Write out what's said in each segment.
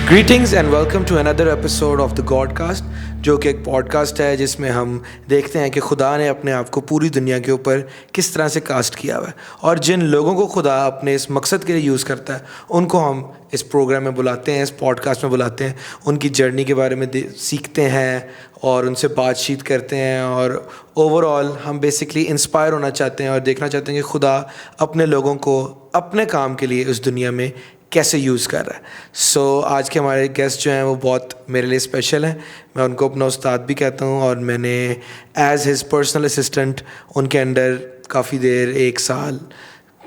Greetings and welcome to another episode of the godcast, जो कि एक पॉडकास्ट है जिसमें हम देखते हैं कि खुदा ने अपने आप को पूरी दुनिया के ऊपर किस तरह से कास्ट किया हुआ है, और जिन लोगों को खुदा अपने इस मकसद के लिए यूज़ करता है उनको हम इस प्रोग्राम में बुलाते हैं, इस पॉडकास्ट में बुलाते हैं, उनकी जर्नी के बारे में सीखते हैं और उनसे बातचीत करते हैं। और ओवरऑल हम बेसिकली इंस्पायर होना चाहते हैं और देखना चाहते हैं कि खुदा अपने लोगों को अपने काम के लिए इस दुनिया में कैसे यूज़ कर रहा है। सो आज के हमारे गेस्ट जो हैं वो बहुत मेरे लिए स्पेशल हैं। मैं उनको अपना उस्ताद भी कहता हूँ और मैंने एज हिज पर्सनल असिस्टेंट उनके अंडर काफ़ी देर 1 साल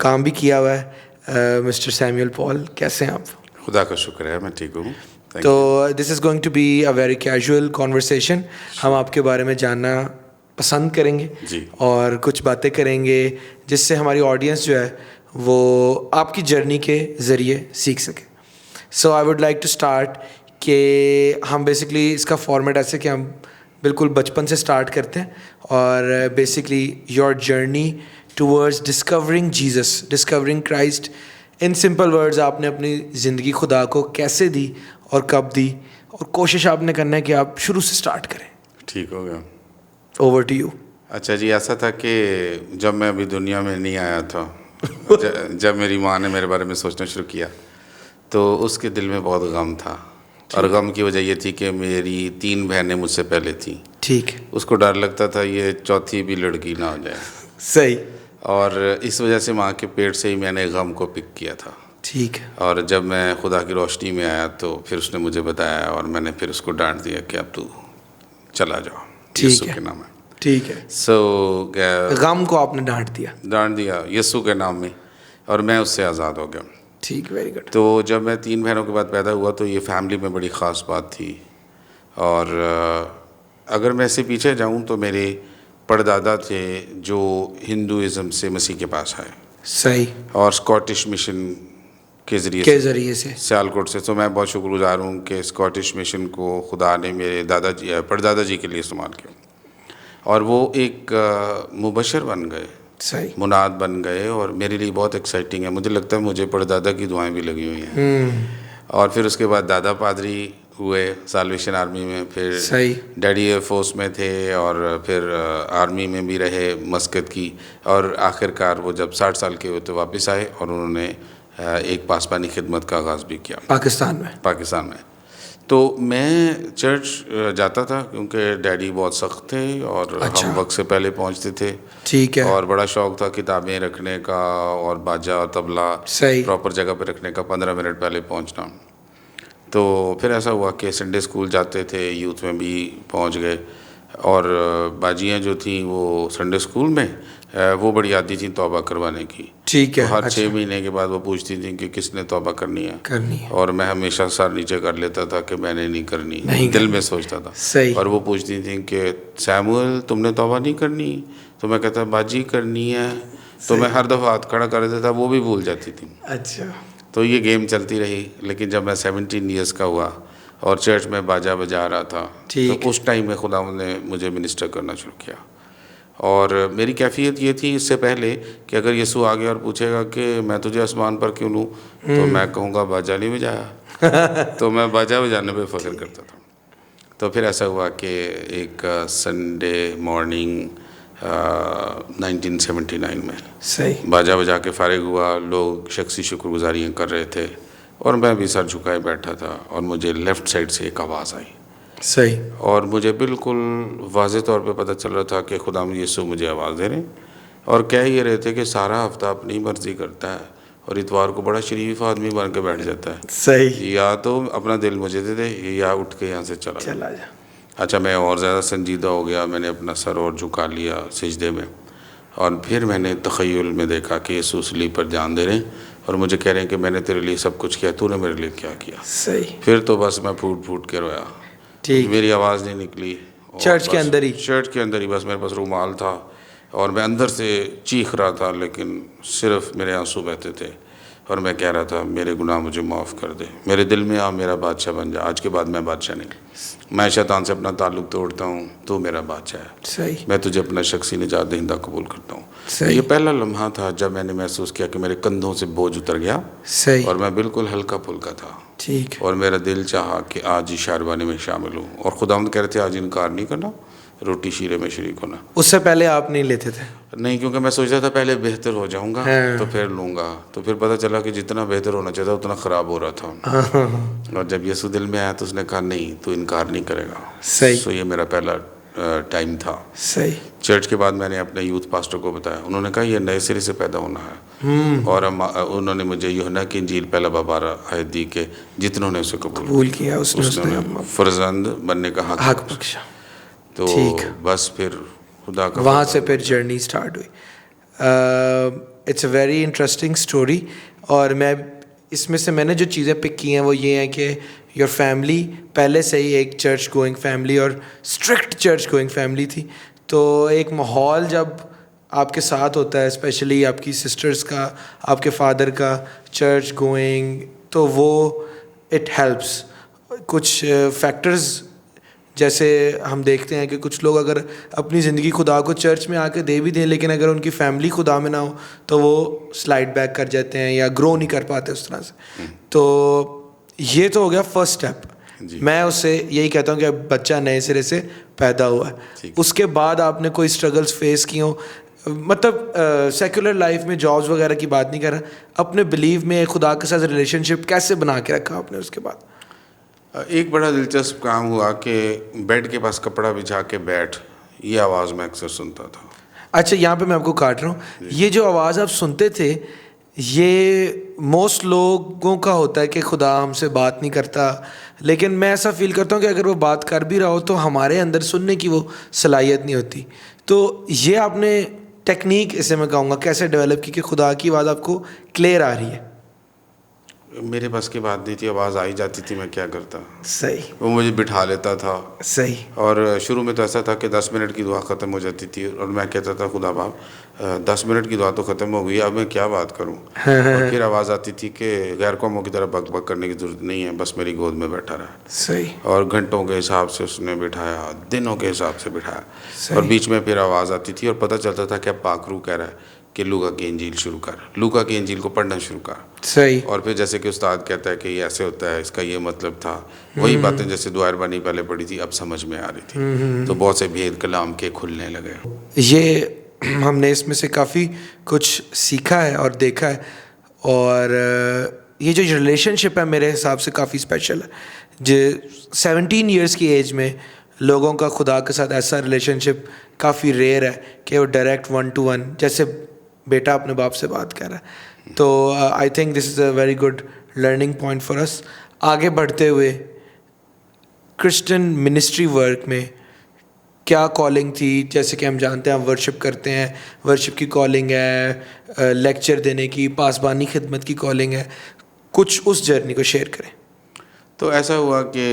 काम भी किया हुआ है। मिस्टर सैमुअल पॉल, कैसे हैं आप? खुदा का शुक्र है, मैं ठीक हूँ। तो this is going to be a very casual conversation. हम आपके बारे में जानना पसंद करेंगे जी। और कुछ बातें करेंगे जिससे हमारी ऑडियंस जो है वो आपकी जर्नी के ज़रिए सीख सके। So I would like to start कि हम बेसिकली इसका फॉर्मेट ऐसे कि हम बिल्कुल बचपन से स्टार्ट करते हैं और basically your journey towards discovering Jesus, discovering Christ. In simple words, आपने अपनी ज़िंदगी खुदा को कैसे दी और कब दी, और कोशिश आपने करना है कि आप शुरू से स्टार्ट करें। ठीक हो गया। Over to you. अच्छा जी, ऐसा था कि जब मैं अभी दुनिया में नहीं आया था जब मेरी माँ ने मेरे बारे में सोचना शुरू किया तो उसके दिल में बहुत गम था। और गम की वजह ये थी कि मेरी 3 बहनें मुझसे पहले थी। ठीक। उसको डर लगता था ये चौथी भी लड़की ना हो जाए। सही। और इस वजह से माँ के पेट से ही मैंने गम को पिक किया था। ठीक है। और जब मैं खुदा की रोशनी में आया तो फिर उसने मुझे बताया और मैंने फिर उसको डांट दिया कि अब तू चला जाओ, यीशु के नाम है। ठीक है। गम को आपने डांट दिया यीशु के नाम में, और मैं उससे आज़ाद हो गया। ठीक, वेरी गुड। तो जब मैं 3 बहनों के बाद पैदा हुआ तो ये फैमिली में बड़ी ख़ास बात थी। और अगर मैं इससे पीछे जाऊं तो मेरे परदादा थे जो हिंदुइज़्म से मसीह के पास आए। सही। और स्कॉटिश मिशन के ज़रिए से सियालकोट से। तो मैं बहुत शुक्रगुजार हूँ कि स्कॉटिश मिशन को खुदा ने मेरे परदादा जी के लिए इस्तेमाल किया, और वो एक मुबशर बन गए, सही, मुनाद बन गए। और मेरे लिए बहुत एक्साइटिंग है। मुझे लगता है मुझे परदादा की दुआएं भी लगी हुई हैं। और फिर उसके बाद दादा पादरी हुए साल्वेशन आर्मी में, फिर सही, डैडी एयर फोर्स में थे और फिर आर्मी में भी रहे मस्कत की। और आखिरकार वो जब 60 साल के हुए तो वापस आए और उन्होंने एक पासबानी खिदमत का आगाज़ भी किया पाकिस्तान में। तो मैं चर्च जाता था क्योंकि डैडी बहुत सख्त थे और हम वक्त से पहले पहुंचते थे। ठीक है। और बड़ा शौक था किताबें रखने का और बाजा और तबला प्रॉपर जगह पे रखने का, 15 मिनट पहले पहुंचना। तो फिर ऐसा हुआ कि संडे स्कूल जाते थे, यूथ में भी पहुंच गए। और बाजियाँ जो थी वो संडे स्कूल में वो बड़ी आदी थी तौबा करवाने की। ठीक है। तो हर 6 महीने के बाद वो पूछती थी कि किसने तौबा करनी है। और मैं हमेशा सर नीचे कर लेता था कि मैंने नहीं करनी, दिल में सोचता था। सही। और वो पूछती थी कि सैमुअल तुमने तौबा नहीं करनी? तो मैं कहता बाजी करनी है। तो मैं हर दफ़ा हाथ खड़ा कर देता था, वो भी भूल जाती थी। अच्छा। तो ये गेम चलती रही। लेकिन जब मैं 17 ईयर्स का हुआ और चर्च में बाजा बजा रहा था तो उस टाइम में खुदा ने मुझे मिनिस्टर करना शुरू किया। और मेरी कैफियत ये थी इससे पहले कि अगर यीशु आ गया और पूछेगा कि मैं तुझे आसमान पर क्यों लूँ, तो मैं कहूँगा बाजा नहीं बजाया। तो मैं बाजा बजाने पे फ़ख्र करता था। तो फिर ऐसा हुआ कि एक संडे मॉर्निंग 1979 में सही बाजा बजा के फारिग हुआ। लोग शख्सी शुक्रगुजारियाँ कर रहे थे और मैं भी सर झुकाए बैठा था और मुझे लेफ़्ट साइड से एक आवाज़ आई। सही। और मुझे बिल्कुल वाज़े तौर पे पता चल रहा था कि खुदा यीशु मुझे आवाज़ दे रहे और कह ये रहे थे कि सारा हफ्ता अपनी मर्ज़ी करता है और इतवार को बड़ा शरीफ आदमी बन के बैठ जाता है। सही। या तो अपना दिल मुझे दे दे या उठ के यहाँ से चला जा। अच्छा, मैं और ज़्यादा संजीदा हो गया। मैंने अपना सर और झुका लिया सिजदे में और फिर मैंने तख़य्युल में देखा कि यीशु सलीब पर जान दे रहे हैं और मुझे कह रहे हैं कि मैंने तेरे लिए सब कुछ किया, तूने मेरे लिए क्या किया। सही। फिर तो बस मैं फूट फूट के रोया। ठीक। मेरी आवाज़ नहीं निकली। चर्च के अंदर ही बस मेरे पास रुमाल था और मैं अंदर से चीख रहा था, लेकिन सिर्फ मेरे आंसू बहते थे और मैं कह रहा था मेरे गुनाह मुझे माफ़ कर दे, मेरे दिल में आ, मेरा बादशाह बन जा। आज के बाद मैं बादशाह नहीं, मैं शैतान से अपना ताल्लुक़ तोड़ता हूँ, तू मेरा बादशाह है। सही। मैं तुझे अपना शख्सी निजात दहिंदा कबूल करता हूँ। सही। ये पहला लम्हा था जब मैंने महसूस किया कि मेरे कंधों से बोझ उतर गया सही। और मैं बिल्कुल हल्का फुल्का था। ठीक। और मेरा दिल चाहा कि आज ही शारबानी में शामिल हूँ, और खुदावंद कह रहे थे आज इनकार नहीं करना, रोटी शीरे में शरीक होना। उससे पहले आप नहीं लेते थे? नहीं, क्योंकि मैं सोचता था पहले बेहतर हो जाऊंगा तो फिर लूँगा। तो फिर पता चला कि जितना बेहतर होना चाहिए था उतना ख़राब हो रहा था। और जब यीशु दिल में आया तो उसने कहा नहीं, तू इनकार नहीं करेगा। सही। सो ये मेरा पहला टाइम था। सही। चर्च के बाद मैंने अपने यूथ पास्टर को बताया, उन्होंने कहा ये नए सिरे से पैदा होना है। और उन्होंने मुझे यूहन्ना की इंजील पहला बाब 12 आयत दी कि जितनों ने उसे कबूल किया उसने फर्जंद बनने का हक बख्शा। तो बस फिर खुदा का वहाँ से फिर जर्नी स्टार्ट हुई। It's a very interesting story. और मैं इसमें से मैंने जो चीज़ें पिक की हैं वो ये हैं कि योर फैमिली पहले से ही एक चर्च गोइंग फैमिली और स्ट्रिक्ट चर्च गोइंग फैमिली थी। तो एक माहौल जब आपके साथ होता है, स्पेशली आपकी सिस्टर्स का, आपके फादर का चर्च गोइंग, तो वो इट हेल्प्स। कुछ फैक्टर्स जैसे हम देखते हैं कि कुछ लोग अगर अपनी ज़िंदगी खुदा को चर्च में आके दे भी दें, लेकिन अगर उनकी फैमिली खुदा में ना हो तो वो स्लाइड बैक कर जाते हैं या ग्रो नहीं कर पाते उस तरह से। तो ये तो हो गया फर्स्ट स्टेप। मैं उससे यही कहता हूँ कि अब बच्चा नए सिरे से पैदा हुआ है। उसके बाद आपने कोई स्ट्रगल्स फेस की हो, मतलब सेकुलर लाइफ में जॉब्स वगैरह की बात नहीं कर रहा, अपने बिलीव में खुदा के साथ रिलेशनशिप कैसे बना के रखा आपने उसके बाद? एक बड़ा दिलचस्प काम हुआ कि बेड के पास कपड़ा बिछा के बैठ, ये आवाज़ मैं अक्सर सुनता था। अच्छा, यहाँ पे मैं आपको काट रहा हूँ। ये जो आवाज़ आप सुनते थे, ये मोस्ट लोगों का होता है कि खुदा हमसे बात नहीं करता, लेकिन मैं ऐसा फील करता हूँ कि अगर वो बात कर भी रहा हो तो हमारे अंदर सुनने की वो सलाहियत नहीं होती। तो ये आपने टेक्निक, इसे मैं कहूँगा, कैसे डेवलप की कि खुदा की आवाज़ आपको क्लियर आ रही है? मेरे बस की बात नहीं थी, आवाज़ आई जाती थी, मैं क्या करता। सही। वो मुझे बिठा लेता था। सही। और शुरू में तो ऐसा था कि 10 मिनट की दुआ ख़त्म हो जाती थी और मैं कहता था खुदा बाप 10 मिनट की दुआ तो ख़त्म हो गई, अब मैं क्या बात करूं। और फिर आवाज़ आती थी कि गैर कौमों की तरह बक बक करने की ज़रूरत नहीं है, बस मेरी गोद में बैठा रहा। सही। और घंटों के हिसाब से उसने बिठाया, दिनों के हिसाब से बिठाया। और बीच में फिर आवाज़ आती थी और पता चलता था कि अब पाकरू कह रहा है कि लूका की इंजील शुरू कर, लूका की इंजील को पढ़ना शुरू कर। सही। और फिर जैसे कि उस्ताद कहता है कि ये ऐसे होता है, इसका ये मतलब था, वही बातें जैसे दुआ रबानी पहले पढ़ी थी अब समझ में आ रही थी। तो बहुत से भेद कलाम के खुलने लगे। ये हमने इसमें से काफ़ी कुछ सीखा है और देखा है। और ये जो रिलेशनशिप है मेरे हिसाब से काफ़ी स्पेशल है। जो 17 ईयर्स की एज में लोगों का खुदा के साथ ऐसा रिलेशनशिप काफ़ी रेयर है कि वो डायरेक्ट 1-to-1 जैसे बेटा अपने बाप से बात कर रहा है। तो I think this is a very good learning point for us. आगे बढ़ते हुए क्रिश्चियन मिनिस्ट्री वर्क में क्या कॉलिंग थी? जैसे कि हम जानते हैं हम वर्शिप करते हैं, वर्शिप की कॉलिंग है, लेक्चर देने की, पासबानी खिदमत की कॉलिंग है। कुछ उस जर्नी को शेयर करें। तो ऐसा हुआ कि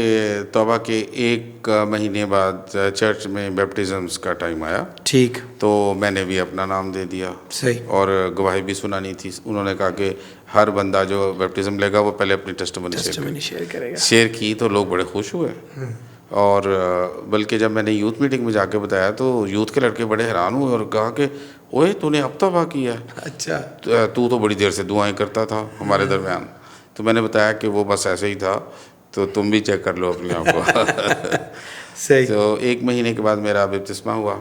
तौबा के 1 महीने बाद चर्च में बैप्टिज़म्स का टाइम आया। ठीक। तो मैंने भी अपना नाम दे दिया। सही। और गवाही भी सुनानी थी। उन्होंने कहा कि हर बंदा जो बैप्टिज़म लेगा वो पहले अपनी टेस्टिमनी शेयर करेगा। शेयर की तो लोग बड़े खुश हुए। और बल्कि जब मैंने यूथ मीटिंग में जाके बताया तो यूथ के लड़के बड़े हैरान हुए और कहा कि ओए तूने अब तौबा किया है? अच्छा। तू तो बड़ी देर से दुआएं करता था हमारे दरमियान। तो मैंने बताया कि वो बस ऐसे ही था, तो तुम भी चेक कर लो अपने आप को। सही। तो 1 महीने के बाद मेरा बपतिस्मा हुआ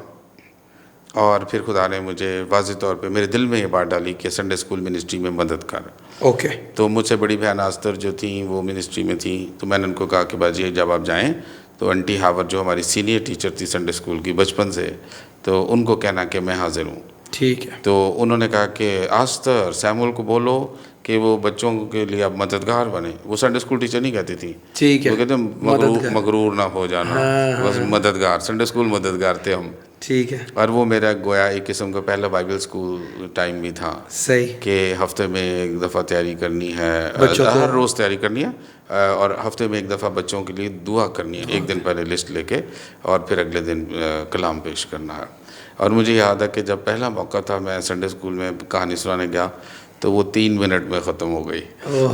और फिर खुदा ने मुझे वाज़ेह तौर पे मेरे दिल में ये बात डाली कि संडे स्कूल मिनिस्ट्री में मदद कर। ओके। तो मुझसे बड़ी बहन आस्तर जो थी वो मिनिस्ट्री में थी। तो मैंने उनको कहा कि बाजी जब आप जाएँ तो आंटी हावर जो हमारी सीनियर टीचर थी संडे स्कूल की बचपन से, तो उनको कहना कि मैं हाजिर हूँ। ठीक है। तो उन्होंने कहा कि आस्तर सैमुअल को बोलो कि वो बच्चों के लिए अब मददगार बने। वो संडे स्कूल टीचर नहीं कहती थी। ठीक है। वो कहते मगरूर ना हो जाना। बस मददगार, संडे स्कूल मददगार थे हम। ठीक है। और वो मेरा गोया एक किस्म का पहला बाइबल स्कूल टाइम भी था। सही। कि हफ्ते में एक दफ़ा तैयारी करनी है, हर रोज़ तैयारी करनी है और हफ्ते में एक दफ़ा बच्चों के लिए दुआ करनी है। एक दिन पहले लिस्ट लेके और फिर अगले दिन कलाम पेश करना है। और मुझे याद है कि जब पहला मौका था मैं संडे स्कूल में कहानी सुनाने गया तो वो 3 मिनट में ख़त्म हो गई।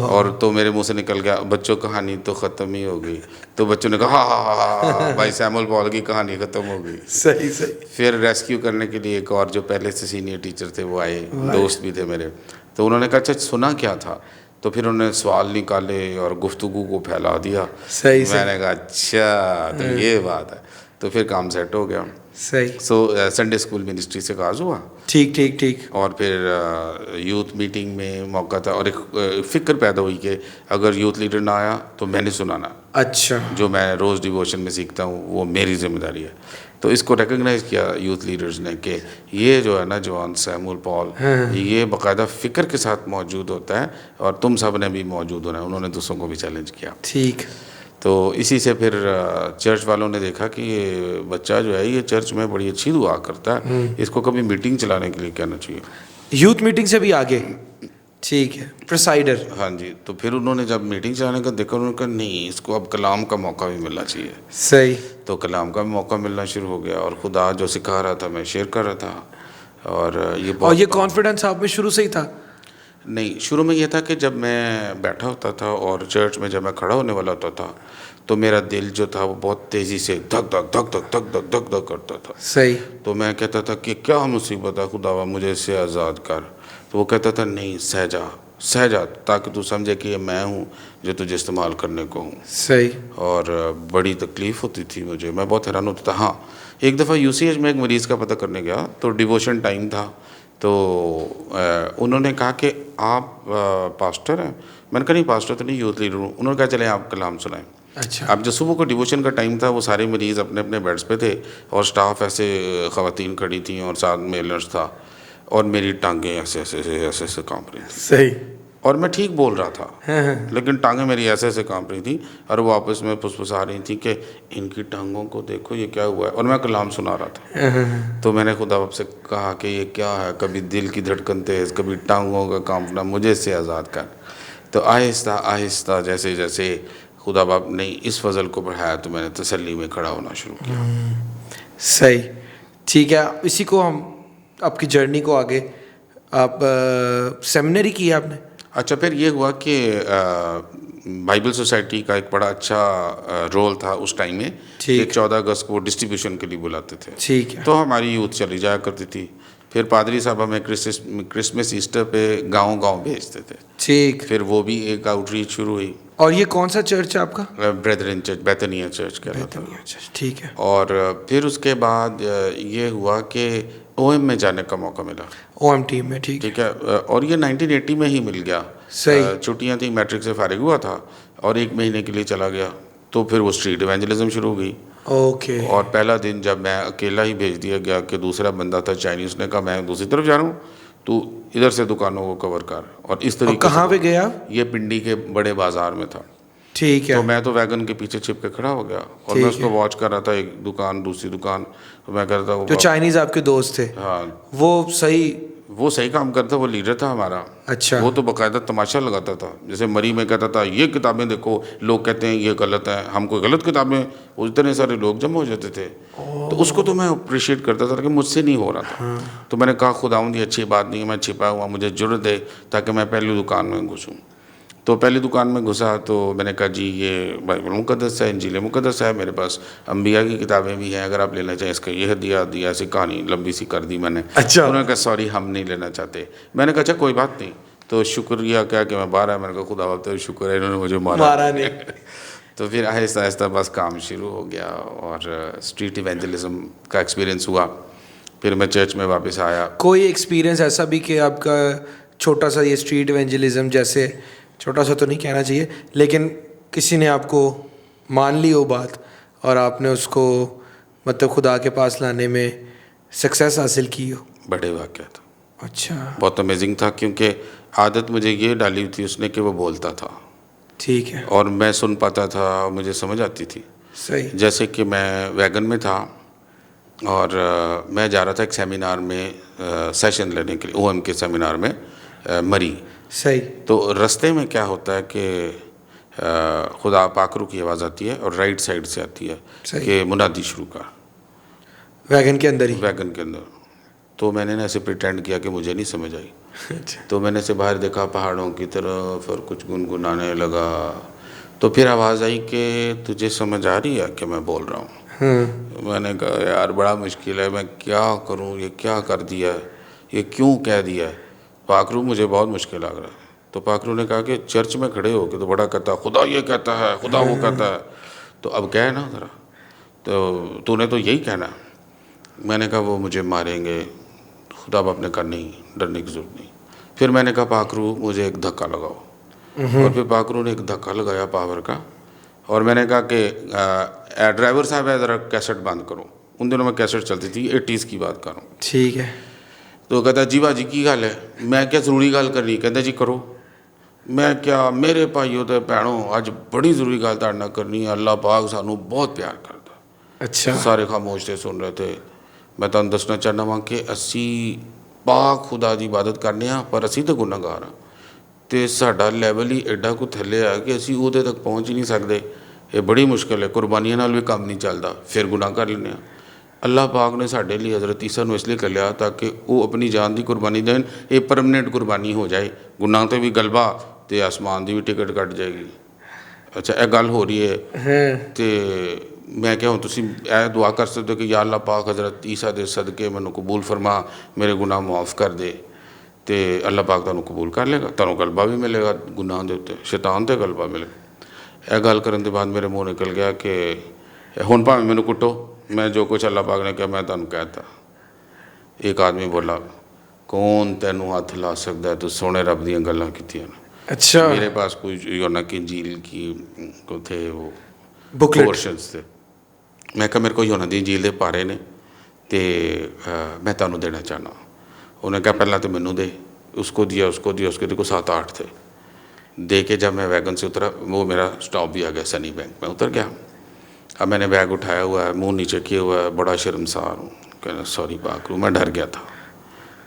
और तो मेरे मुंह से निकल गया, बच्चों कहानी तो ख़त्म ही हो गई। तो बच्चों ने कहा हाँ भाई सैमुअल पॉल की कहानी ख़त्म हो गई। सही सही। फिर रेस्क्यू करने के लिए एक और जो पहले से सीनियर टीचर थे वो आए, दोस्त भी थे मेरे। तो उन्होंने कहा अच्छा सुना क्या था? तो फिर उन्होंने सवाल निकाले और गुफ्तगू को फैला दिया। सही मैंने कहा अच्छा तो ये बात है। तो फिर काम सेट हो गया। सही। सो संडे स्कूल मिनिस्ट्री से काज हुआ। ठीक ठीक ठीक। और फिर यूथ मीटिंग में मौका था और एक फ़िक्र पैदा हुई कि अगर यूथ लीडर ना आया तो मैंने सुनाना। अच्छा। जो मैं रोज़ डिवोशन में सीखता हूँ वो मेरी जिम्मेदारी है। तो इसको रिकग्नाइज़ किया यूथ लीडर्स ने कि ये जो है ना जवान सैमुअल पॉल ये बाकायदा फ़िक्र के साथ मौजूद होता है और तुम सब ने भी मौजूद होना है। उन्होंने दूसरों को भी चैलेंज किया। ठीक। तो इसी से फिर चर्च वालों ने देखा कि ये बच्चा जो है ये चर्च में बड़ी अच्छी दुआ करता है, इसको कभी मीटिंग चलाने के लिए कहना चाहिए। यूथ मीटिंग से भी आगे। ठीक है, प्रेसाइडर। हाँ जी। तो फिर उन्होंने जब मीटिंग चलाने का देखा, उन्होंने कहा नहीं इसको अब कलाम का मौका भी मिलना चाहिए। सही। तो कलाम का मौका मिलना शुरू हो गया और खुदा जो सिखा रहा था मैं शेयर कर रहा था। और ये कॉन्फिडेंस आप में शुरू से ही था? नहीं, शुरू में ये था कि जब मैं बैठा होता था और चर्च में जब मैं खड़ा होने वाला होता था तो मेरा दिल जो था वो बहुत तेज़ी से धक धक धक धक धक धक धक धक करता था। सही। तो मैं कहता था कि क्या मुसीबत है खुदावा मुझे इससे आज़ाद कर। तो वो कहता था नहीं सह जा ताकि तू समझे कि ये मैं हूँ जो तुझे इस्तेमाल करने को हूँ। सही। और बड़ी तकलीफ़ होती थी मुझे, मैं बहुत हैरान होता था। हाँ, एक दफ़ा यूसीएच में एक मरीज़ का पता करने गया तो डिवोशन टाइम था। तो उन्होंने कहा कि आप पास्टर हैं? मैंने कहा नहीं पास्टर तो नहीं, यूथ लीडर हूँ। उन्होंने कहा चले आप कलाम सुनाएं। अच्छा। अब जो सुबह को डिवोशन का टाइम था वो सारे मरीज़ अपने अपने बेड्स पे थे और स्टाफ ऐसे ख़वातीन खड़ी थी और साथ में नर्स था और मेरी टांगें ऐसे ऐसे ऐसे ऐसे काँप रही थी। सही। और मैं ठीक बोल रहा था लेकिन टांगें मेरी ऐसे ऐसे काँप रही थी और वो आपस में फुसफुसा रही थी कि इनकी टांगों को देखो ये क्या हुआ है। और मैं कलाम सुना रहा था। तो मैंने खुदा बाप से कहा कि ये क्या है, कभी दिल की धड़कन तेज़, कभी टांगों का कांपना, मुझे इससे आज़ाद कर। तो आहिस्ता आहिस्ता जैसे जैसे खुदा बाप ने इस फजल को बढ़ाया तो मैंने तसल्ली में खड़ा होना शुरू किया। सही। ठीक है, इसी को हम आपकी जर्नी को आगे आप सेमिनरी की आपने? अच्छा, फिर ये हुआ कि बाइबल सोसाइटी का एक बड़ा अच्छा रोल था उस टाइम में कि 14 अगस्त को डिस्ट्रीब्यूशन के लिए बुलाते थे। ठीक है। तो हमारी यूथ चली जाया करती थी। फिर पादरी साहब हमें क्रिसमस ईस्टर पे गांव-गांव भेजते थे। ठीक। फिर वो भी एक आउटरीच शुरू हुई। और ये कौन सा चर्च है आपका? ब्रेदरिन चर्च, बेथनिया चर्च कहलाता था। ठीक है। और फिर उसके बाद ये हुआ कि ओएम में जाने का मौका मिला। ओएम टीम में। ठीक है। और ये 1980 में ही मिल गया। सही। छुट्टियाँ थी, मैट्रिक से फारिग हुआ था और 1 महीने के लिए चला गया। तो फिर वो स्ट्रीट इवेंजलिज्म शुरू हो गई। ओके। और पहला दिन जब मैं अकेला ही भेज दिया गया कि दूसरा बंदा था चाइनीज़ ने कहा मैं दूसरी तरफ जा रहा हूँ, तू इधर से दुकानों को कवर कर। और इस तरीके से। कहाँ पे गया? ये पिंडी के बड़े बाजार में था। ठीक है। तो मैं तो वैगन के पीछे छिप के खड़ा हो गया और मैं उसको वॉच कर रहा था, एक दुकान दूसरी दुकान। तो मैं कहता हूँ जो चाइनीज़ आपके दोस्त थे? हाँ। वो सही काम करता, वो लीडर था हमारा। अच्छा। वो तो बाकायदा तमाशा लगाता था। जैसे मरी में कहता था ये किताबें देखो, लोग कहते हैं ये गलत है, हम कोई गलत किताबें, इतने सारे लोग जमा हो जाते थे। तो उसको तो मैं अप्रिशिएट करता था कि मुझसे नहीं हो रहा था। हाँ। तो मैंने कहा खुदावंद ये अच्छी बात नहीं है, मैं छिपा हुआ, मुझे जुर्रत दे ताकि मैं पहली दुकान में घुसूँ। तो पहली दुकान में घुसा तो मैंने कहा जी ये बाइबल मुक़द्दस है, इंजील मुक़द्दस है, मेरे पास अंबिया की किताबें भी हैं, अगर आप लेना चाहें। इसका ये हदिया दिया, ऐसी कहानी लंबी सी कर दी मैंने। अच्छा। उन्होंने कहा सॉरी हम नहीं लेना चाहते। मैंने कहा अच्छा कोई बात नहीं। तो शुक्रिया क्या कि मैं बाहर आया। मैंने कहा खुदा तो शुक्र है इन्होंने मुझे मारा नहीं। तो फिर आहिस्ता आहिस्ता बस काम शुरू हो गया और स्ट्रीट इवेंजलिज्म का एक्सपीरियंस हुआ। फिर मैं चर्च में वापस आया। कोई एक्सपीरियंस ऐसा भी कि आपका छोटा सा ये स्ट्रीट इवेंजलिज्म, जैसे छोटा सा तो नहीं कहना चाहिए, लेकिन किसी ने आपको मान ली वो बात और आपने उसको मतलब खुदा के पास लाने में सक्सेस हासिल की हो? बड़े वाक़या था। अच्छा। बहुत अमेजिंग था क्योंकि आदत मुझे ये डाली थी उसने कि वो बोलता था। ठीक है। और मैं सुन पाता था, मुझे समझ आती थी। सही। जैसे कि मैं वैगन में था और मैं जा रहा था एक सेमिनार में सेशन लेने के लिए, ओएम के सेमिनार में मरी। सही। तो रास्ते में क्या होता है कि खुदा पाकरू की आवाज़ आती है और राइट साइड से आती है कि मुनादी शुरू कर। वैगन के अंदर ही? वैगन के अंदर। तो मैंने ना ऐसे प्रिटेंड किया कि मुझे नहीं समझ आई। अच्छा। तो मैंने से बाहर देखा पहाड़ों की तरफ और कुछ गुनगुनाने लगा। तो फिर आवाज़ आई कि तुझे समझ आ रही है कि मैं बोल रहा हूँ। मैंने कहा यार बड़ा मुश्किल है, मैं क्या करूँ, ये क्या कर दिया है, ये क्यों कह दिया है पाखरू, मुझे बहुत मुश्किल लग रहा है। तो पाखरू ने कहा कि चर्च में खड़े हो के तो बड़ा कहता खुदा ये कहता है, खुदा वो कहता है, तो अब कह ना ज़रा, तो तूने तो यही कहना है। मैंने कहा वो मुझे मारेंगे, खुदा बाप ने कहा नहीं, डरने की जरूरत नहीं। फिर मैंने कहा पाखरू मुझे एक धक्का लगाओ, और फिर पाखरू ने एक धक्का लगाया पावर का, और मैंने कहा कि ड्राइवर साहब है ज़रा कैसेट बंद करो। उन दिनों में कैसेट चलती थी, 80s की बात कर रहा हूँ। ठीक है। तो कहता जी बाजी की गल है, मैं क्या जरूरी गल करनी, कहता जी करो। मैं क्या मेरे भाइयों ते भैनों अज बड़ी जरूरी गल तुहाडे नाल करनी है, अल्लाह पाक सानू बहुत प्यार करता। अच्छा। सारे खामोश थे, सुन रहे थे। मैं तुहानू दसना चाहना वां कि असी पाक खुदा की इबादत करने आ, पर असी तो गुनाहगार हाँ, तो साडा लैवल ही एडा कुछ थल्ले है कि असी उहदे तक पहुँच ही नहीं सकते। ये बड़ी मुश्किल है, कुर्बानियां नाल भी काम नहीं चलता, फिर गुनाह कर लेने। अल्लाह पाक ने साढ़े लिए हज़रत ईसा नूं इसलिए कलिया ताकि वो अपनी जान की कुर्बानी देन, ये परमानेंट कुर्बानी हो जाए, गुनाह तो भी गलबा तो आसमान की भी टिकट कट जाएगी। अच्छा यह गल हो रही है, तो मैं क्या हूँ तुसीं यह दुआ कर सकते हो कि या अल्लाह पाक हज़रत ईसा दे सदके मैनू कबूल फरमा, मेरे गुनाह माफ़ कर दे, तो अल्लाह पाक तुहानू कबूल कर लेगा, तुहानू गलबा भी मिलेगा गुनाह के उत्ते, शैतान ते गलबा मिलेगा। यह गल करन दे बाद मेरे मुँह निकल गया कि हुण भावें मैनू कुटो, मैं जो कुछ अल्लाह पाक ने कहा मैं तुहानू कहता। एक आदमी बोला कौन तेनू हथ ला सकता है, तू सोने रब दीयां गल्लां कीतियां ने। अच्छा। मेरे पास कोई योना की इंजील की को थे वो बुकलेट। पोर्शंस थे। मैं कहा मेरे को योना दी इंजील दे पारे ने, तो मैं तुहानू देना चाहना। उन्हें कहा पहला तो मैनू दे, उसको दिया, उसको दिया, उसके को 7-8 थे। दे के जब मैं वैगन से उतरा, वो मेरा स्टॉप भी आ गया सनी बैंक में, उतर गया। अब मैंने बैग उठाया हुआ है, मुंह नीचे किया हुआ है, बड़ा शर्मसार हूँ। कहना सॉरी पाखरू मैं डर गया था।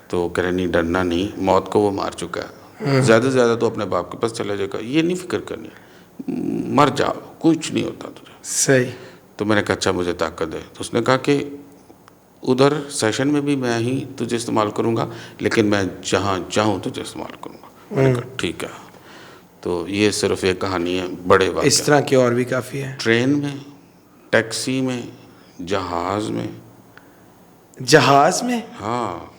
तो कह रहे नहीं डरना नहीं, मौत को वो मार चुका है, ज़्यादा से ज़्यादा तो अपने बाप के पास चला जाएगा, ये नहीं फिक्र करनी, मर जाओ कुछ नहीं होता तुझे। सही। तो मैंने कहा अच्छा मुझे ताकत है। तो उसने कहा कि उधर सेशन में भी मैं ही तुझे इस्तेमाल करूँगा, लेकिन मैं जहाँ चाहूँ तुझे इस्तेमाल करूँगा। मैंने कहा ठीक है। तो ये सिर्फ एक कहानी है, बड़े वाक़या इस तरह की और भी काफ़ी है। ट्रेन में, टैक्सी में, जहाज़ में। जहाज़ में? हाँ,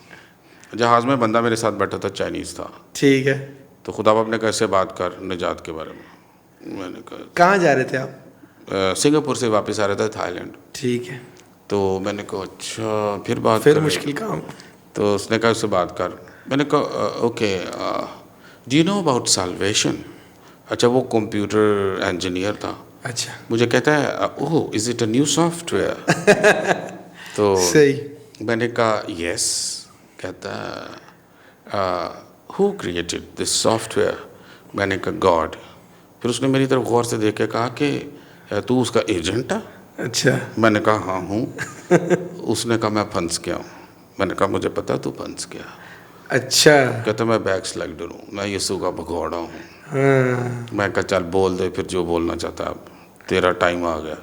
जहाज़ में बंदा मेरे साथ बैठा था, चाइनीज़ था। ठीक है। तो खुदा बाप ने कैसे बात कर निजात के बारे में। मैंने कहा कहाँ जा रहे थे आप? सिंगापुर से वापस आ रहा था थाईलैंड। ठीक है। तो मैंने कहा अच्छा फिर बात फिर कर मुश्किल काम। तो उसने कहा उससे बात कर। मैंने कहा okay do you know about salvation. अच्छा वो कंप्यूटर इंजीनियर था। अच्छा। मुझे कहता है oh is it a new software. तो सही। मैंने कहा यस। कहता है हु क्रिएटेड दिस सॉफ्टवेयर। मैंने कहा गॉड। फिर उसने मेरी तरफ गौर से देख के कहा कि तू उसका एजेंट है। अच्छा। मैंने कहा हाँ हूँ। उसने कहा मैं फंस गया हूँ। मैंने कहा मुझे पता तू फंस गया। अच्छा। कहता मैं बैक स्लाइडर हूँ, मैं यीशु का भगोड़ा हूँ। हाँ। मैं कहा चल बोल दे फिर जो बोलना चाहता है, अब तेरा टाइम आ गया।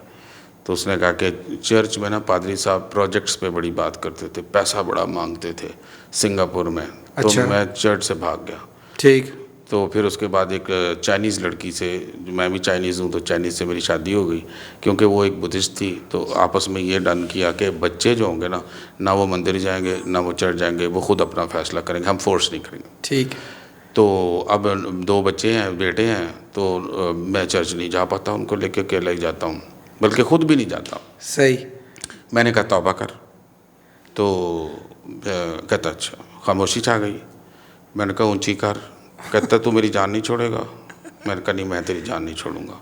तो उसने कहा कि चर्च में ना पादरी साहब प्रोजेक्ट्स पे बड़ी बात करते थे, पैसा बड़ा मांगते थे सिंगापुर में। अच्छा। तो मैं चर्च से भाग गया। ठीक। तो फिर उसके बाद एक चाइनीज़ लड़की से, मैं भी चाइनीज़ हूँ तो चाइनीज़ से मेरी शादी हो गई, क्योंकि वो एक बुद्धिस्ट थी। तो आपस में ये डन किया कि बच्चे जो होंगे ना वो मंदिर जाएंगे ना वो चर्च जाएंगे, वो खुद अपना फैसला करेंगे, हम फोर्स नहीं करेंगे। ठीक। तो अब 2 बच्चे हैं, बेटे हैं, तो मैं चर्च नहीं जा पाता, उनको लेके अकेला ही जाता हूँ, बल्कि ख़ुद भी नहीं जाता। सही। मैंने कहा तौबा कर। तो कहता अच्छा, खामोशी छा गई। मैंने कहा ऊँची कर। कहता तू मेरी जान नहीं छोड़ेगा। मैंने कहा नहीं मैं तेरी जान नहीं छोड़ूंगा।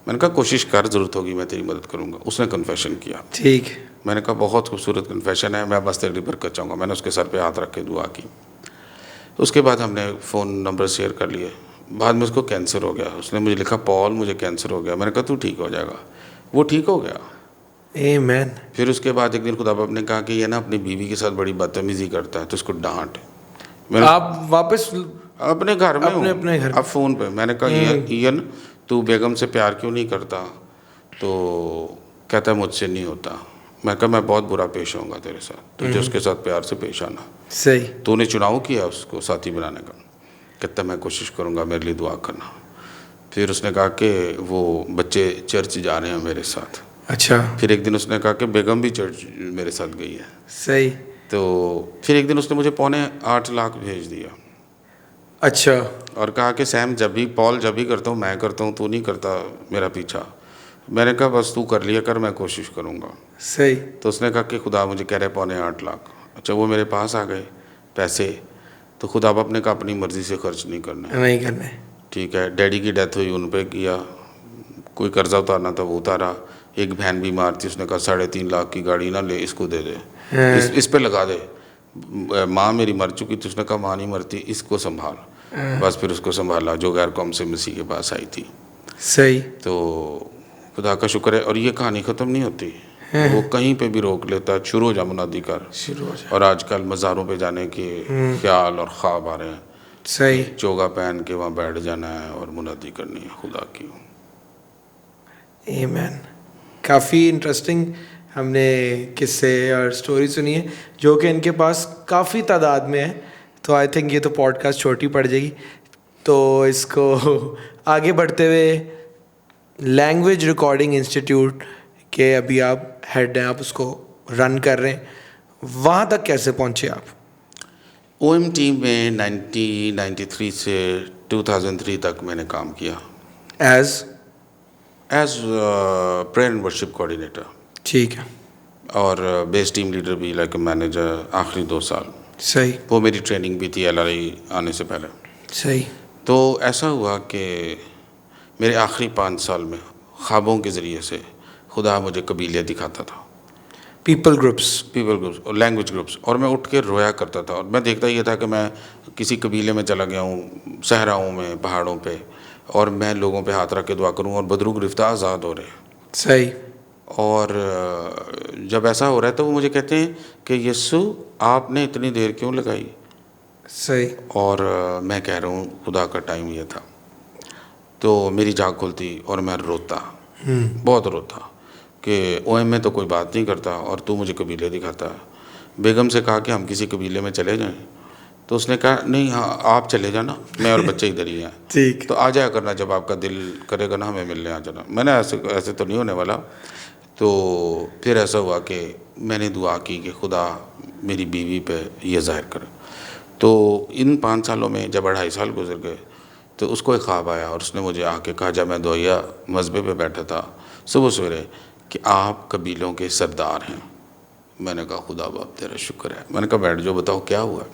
मैंने कहा कोशिश कर, ज़रूरत होगी मैं तेरी मदद करूँगा। उसने कन्फेशन किया। ठीक। मैंने कहा बहुत खूबसूरत कन्फेशन है, मैं बस तेरी बरकत चाहूँगा। मैंने उसके सर पे हाथ रख के दुआ की। उसके बाद हमने फ़ोन नंबर शेयर कर लिए। बाद में उसको कैंसर हो गया। उसने मुझे लिखा पॉल मुझे कैंसर हो गया। मैंने कहा तू ठीक हो जाएगा। वो ठीक हो गया। आमीन। फिर उसके बाद एक दिन खुदा बाप ने कहा कि ये ना अपनी बीवी के साथ बड़ी बदतमीज़ी करता है, तो उसको डांट। आप वापस अपने घर में अपने घर अब फ़ोन पे। मैंने कहा ईयन तू बेगम से प्यार क्यों नहीं करता। तो कहता है मुझसे नहीं होता। मैं कहा मैं बहुत बुरा पेश आऊँगा तेरे साथ, तुझे उसके साथ प्यार से पेश आना। सही। तूने चुनाव किया उसको साथी बनाने का? कहता मैं कोशिश करूँगा, मेरे लिए दुआ करना। फिर उसने कहा कि वो बच्चे चर्च जा रहे हैं मेरे साथ। अच्छा। फिर एक दिन उसने कहा कि बेगम भी चर्च मेरे साथ गई है। सही। तो फिर एक दिन उसने मुझे 8.25 लाख भेज दिया। अच्छा। और कहा कि सैम जब भी पॉल जब भी करता हूँ मैं करता हूँ, तू नहीं करता मेरा पीछा। मैंने कहा बस तू कर लिया कर, मैं कोशिश करूँगा। सही। तो उसने कहा कि खुदा मुझे कह रहे 8.25 लाख। अच्छा, वो मेरे पास आ गए पैसे, तो खुदा बाप ने कहा अपनी मर्ज़ी से खर्च नहीं करना। नहीं करने। ठीक है। डैडी की डेथ हुई, उन पे किया। कोई कर्जा उतारना था वो उतारा। एक बहन बीमार थी, उसने कहा 3.5 लाख की गाड़ी ना ले, इसको दे दे, इस पे लगा दे। माँ मेरी मर चुकी थी, उसने कहा माँ नहीं मरती, इसको संभाल। बस फिर उसको संभाला, जो गैर कौम से मसीह के पास आई थी। सही। तो खुदा का शुक्र है। और ये कहानी ख़त्म नहीं होती, वो कहीं पे भी रोक लेता है, शुरू हो जा मुनादी कर। और आजकल मज़ारों पे जाने के ख्याल और ख्वाब आ रहे हैं। सही। चोगा पहन के वहाँ बैठ जाना है और मुनादी करनी है खुदा की। आमीन। काफ़ी इंटरेस्टिंग हमने किस्से और स्टोरी सुनी है जो कि इनके पास काफ़ी तादाद में है। तो आई थिंक ये तो पॉडकास्ट छोटी पड़ जाएगी, तो इसको आगे बढ़ते हुए लैंग्वेज रिकॉर्डिंग इंस्टीट्यूट के अभी आप हेड हैं, आप उसको रन कर रहे हैं, वहाँ तक कैसे पहुँचे आप? OMT में 1993 से 2003 तक मैंने काम किया as prayer and worship coordinator. ठीक है। और बेस टीम लीडर भी, लाइक मैनेजर, आखिरी 2 साल। सही। वो मेरी ट्रेनिंग भी थी LRI आने से पहले। सही। तो ऐसा हुआ कि मेरे आखिरी 5 साल में ख्वाबों के ज़रिए से खुदा मुझे कबीले दिखाता था, पीपल ग्रुप्स और लैंग्वेज ग्रुप्स, और मैं उठ के रोया करता था। और मैं देखता ये था कि मैं किसी कबीले में चला गया हूँ, सहराओं में, पहाड़ों पे, और मैं लोगों पे हाथ रख के दुआ करूँ और बदरू गिरफ्तार आज़ाद हो रहे हैं। सही। और जब ऐसा हो रहा है तो वो मुझे कहते हैं कि यीशु आपने इतनी देर क्यों लगाई? सही। और मैं कह रहा हूँ खुदा का टाइम ये था। तो मेरी जाग खुलती और मैं रोता, बहुत रोता कि OM में तो कोई बात नहीं करता और तू मुझे कबीले दिखाता है। बेगम से कहा कि हम किसी कबीले में चले जाएं, तो उसने कहा नहीं, हाँ आप चले जाना, मैं और बच्चे इधर ही हैं। ठीक। तो आ जाया करना जब आपका दिल करेगा ना, हमें मिलने आ जाना। मैंने ऐसे तो नहीं होने वाला। तो फिर ऐसा हुआ कि मैंने दुआ की कि खुदा मेरी बीवी पे ये ज़ाहिर करे। तो इन 5 सालों में जब 2.5 साल गुजर गए तो उसको एक ख्वाब आया और उसने मुझे आके कहा, जब मैं दोया मस्बे पे बैठा था सुबह सवेरे, कि आप कबीलों के सरदार हैं। मैंने कहा खुदा बाप तेरा शुक्र है। मैंने कहा बैठ जाओ, बताओ क्या हुआ?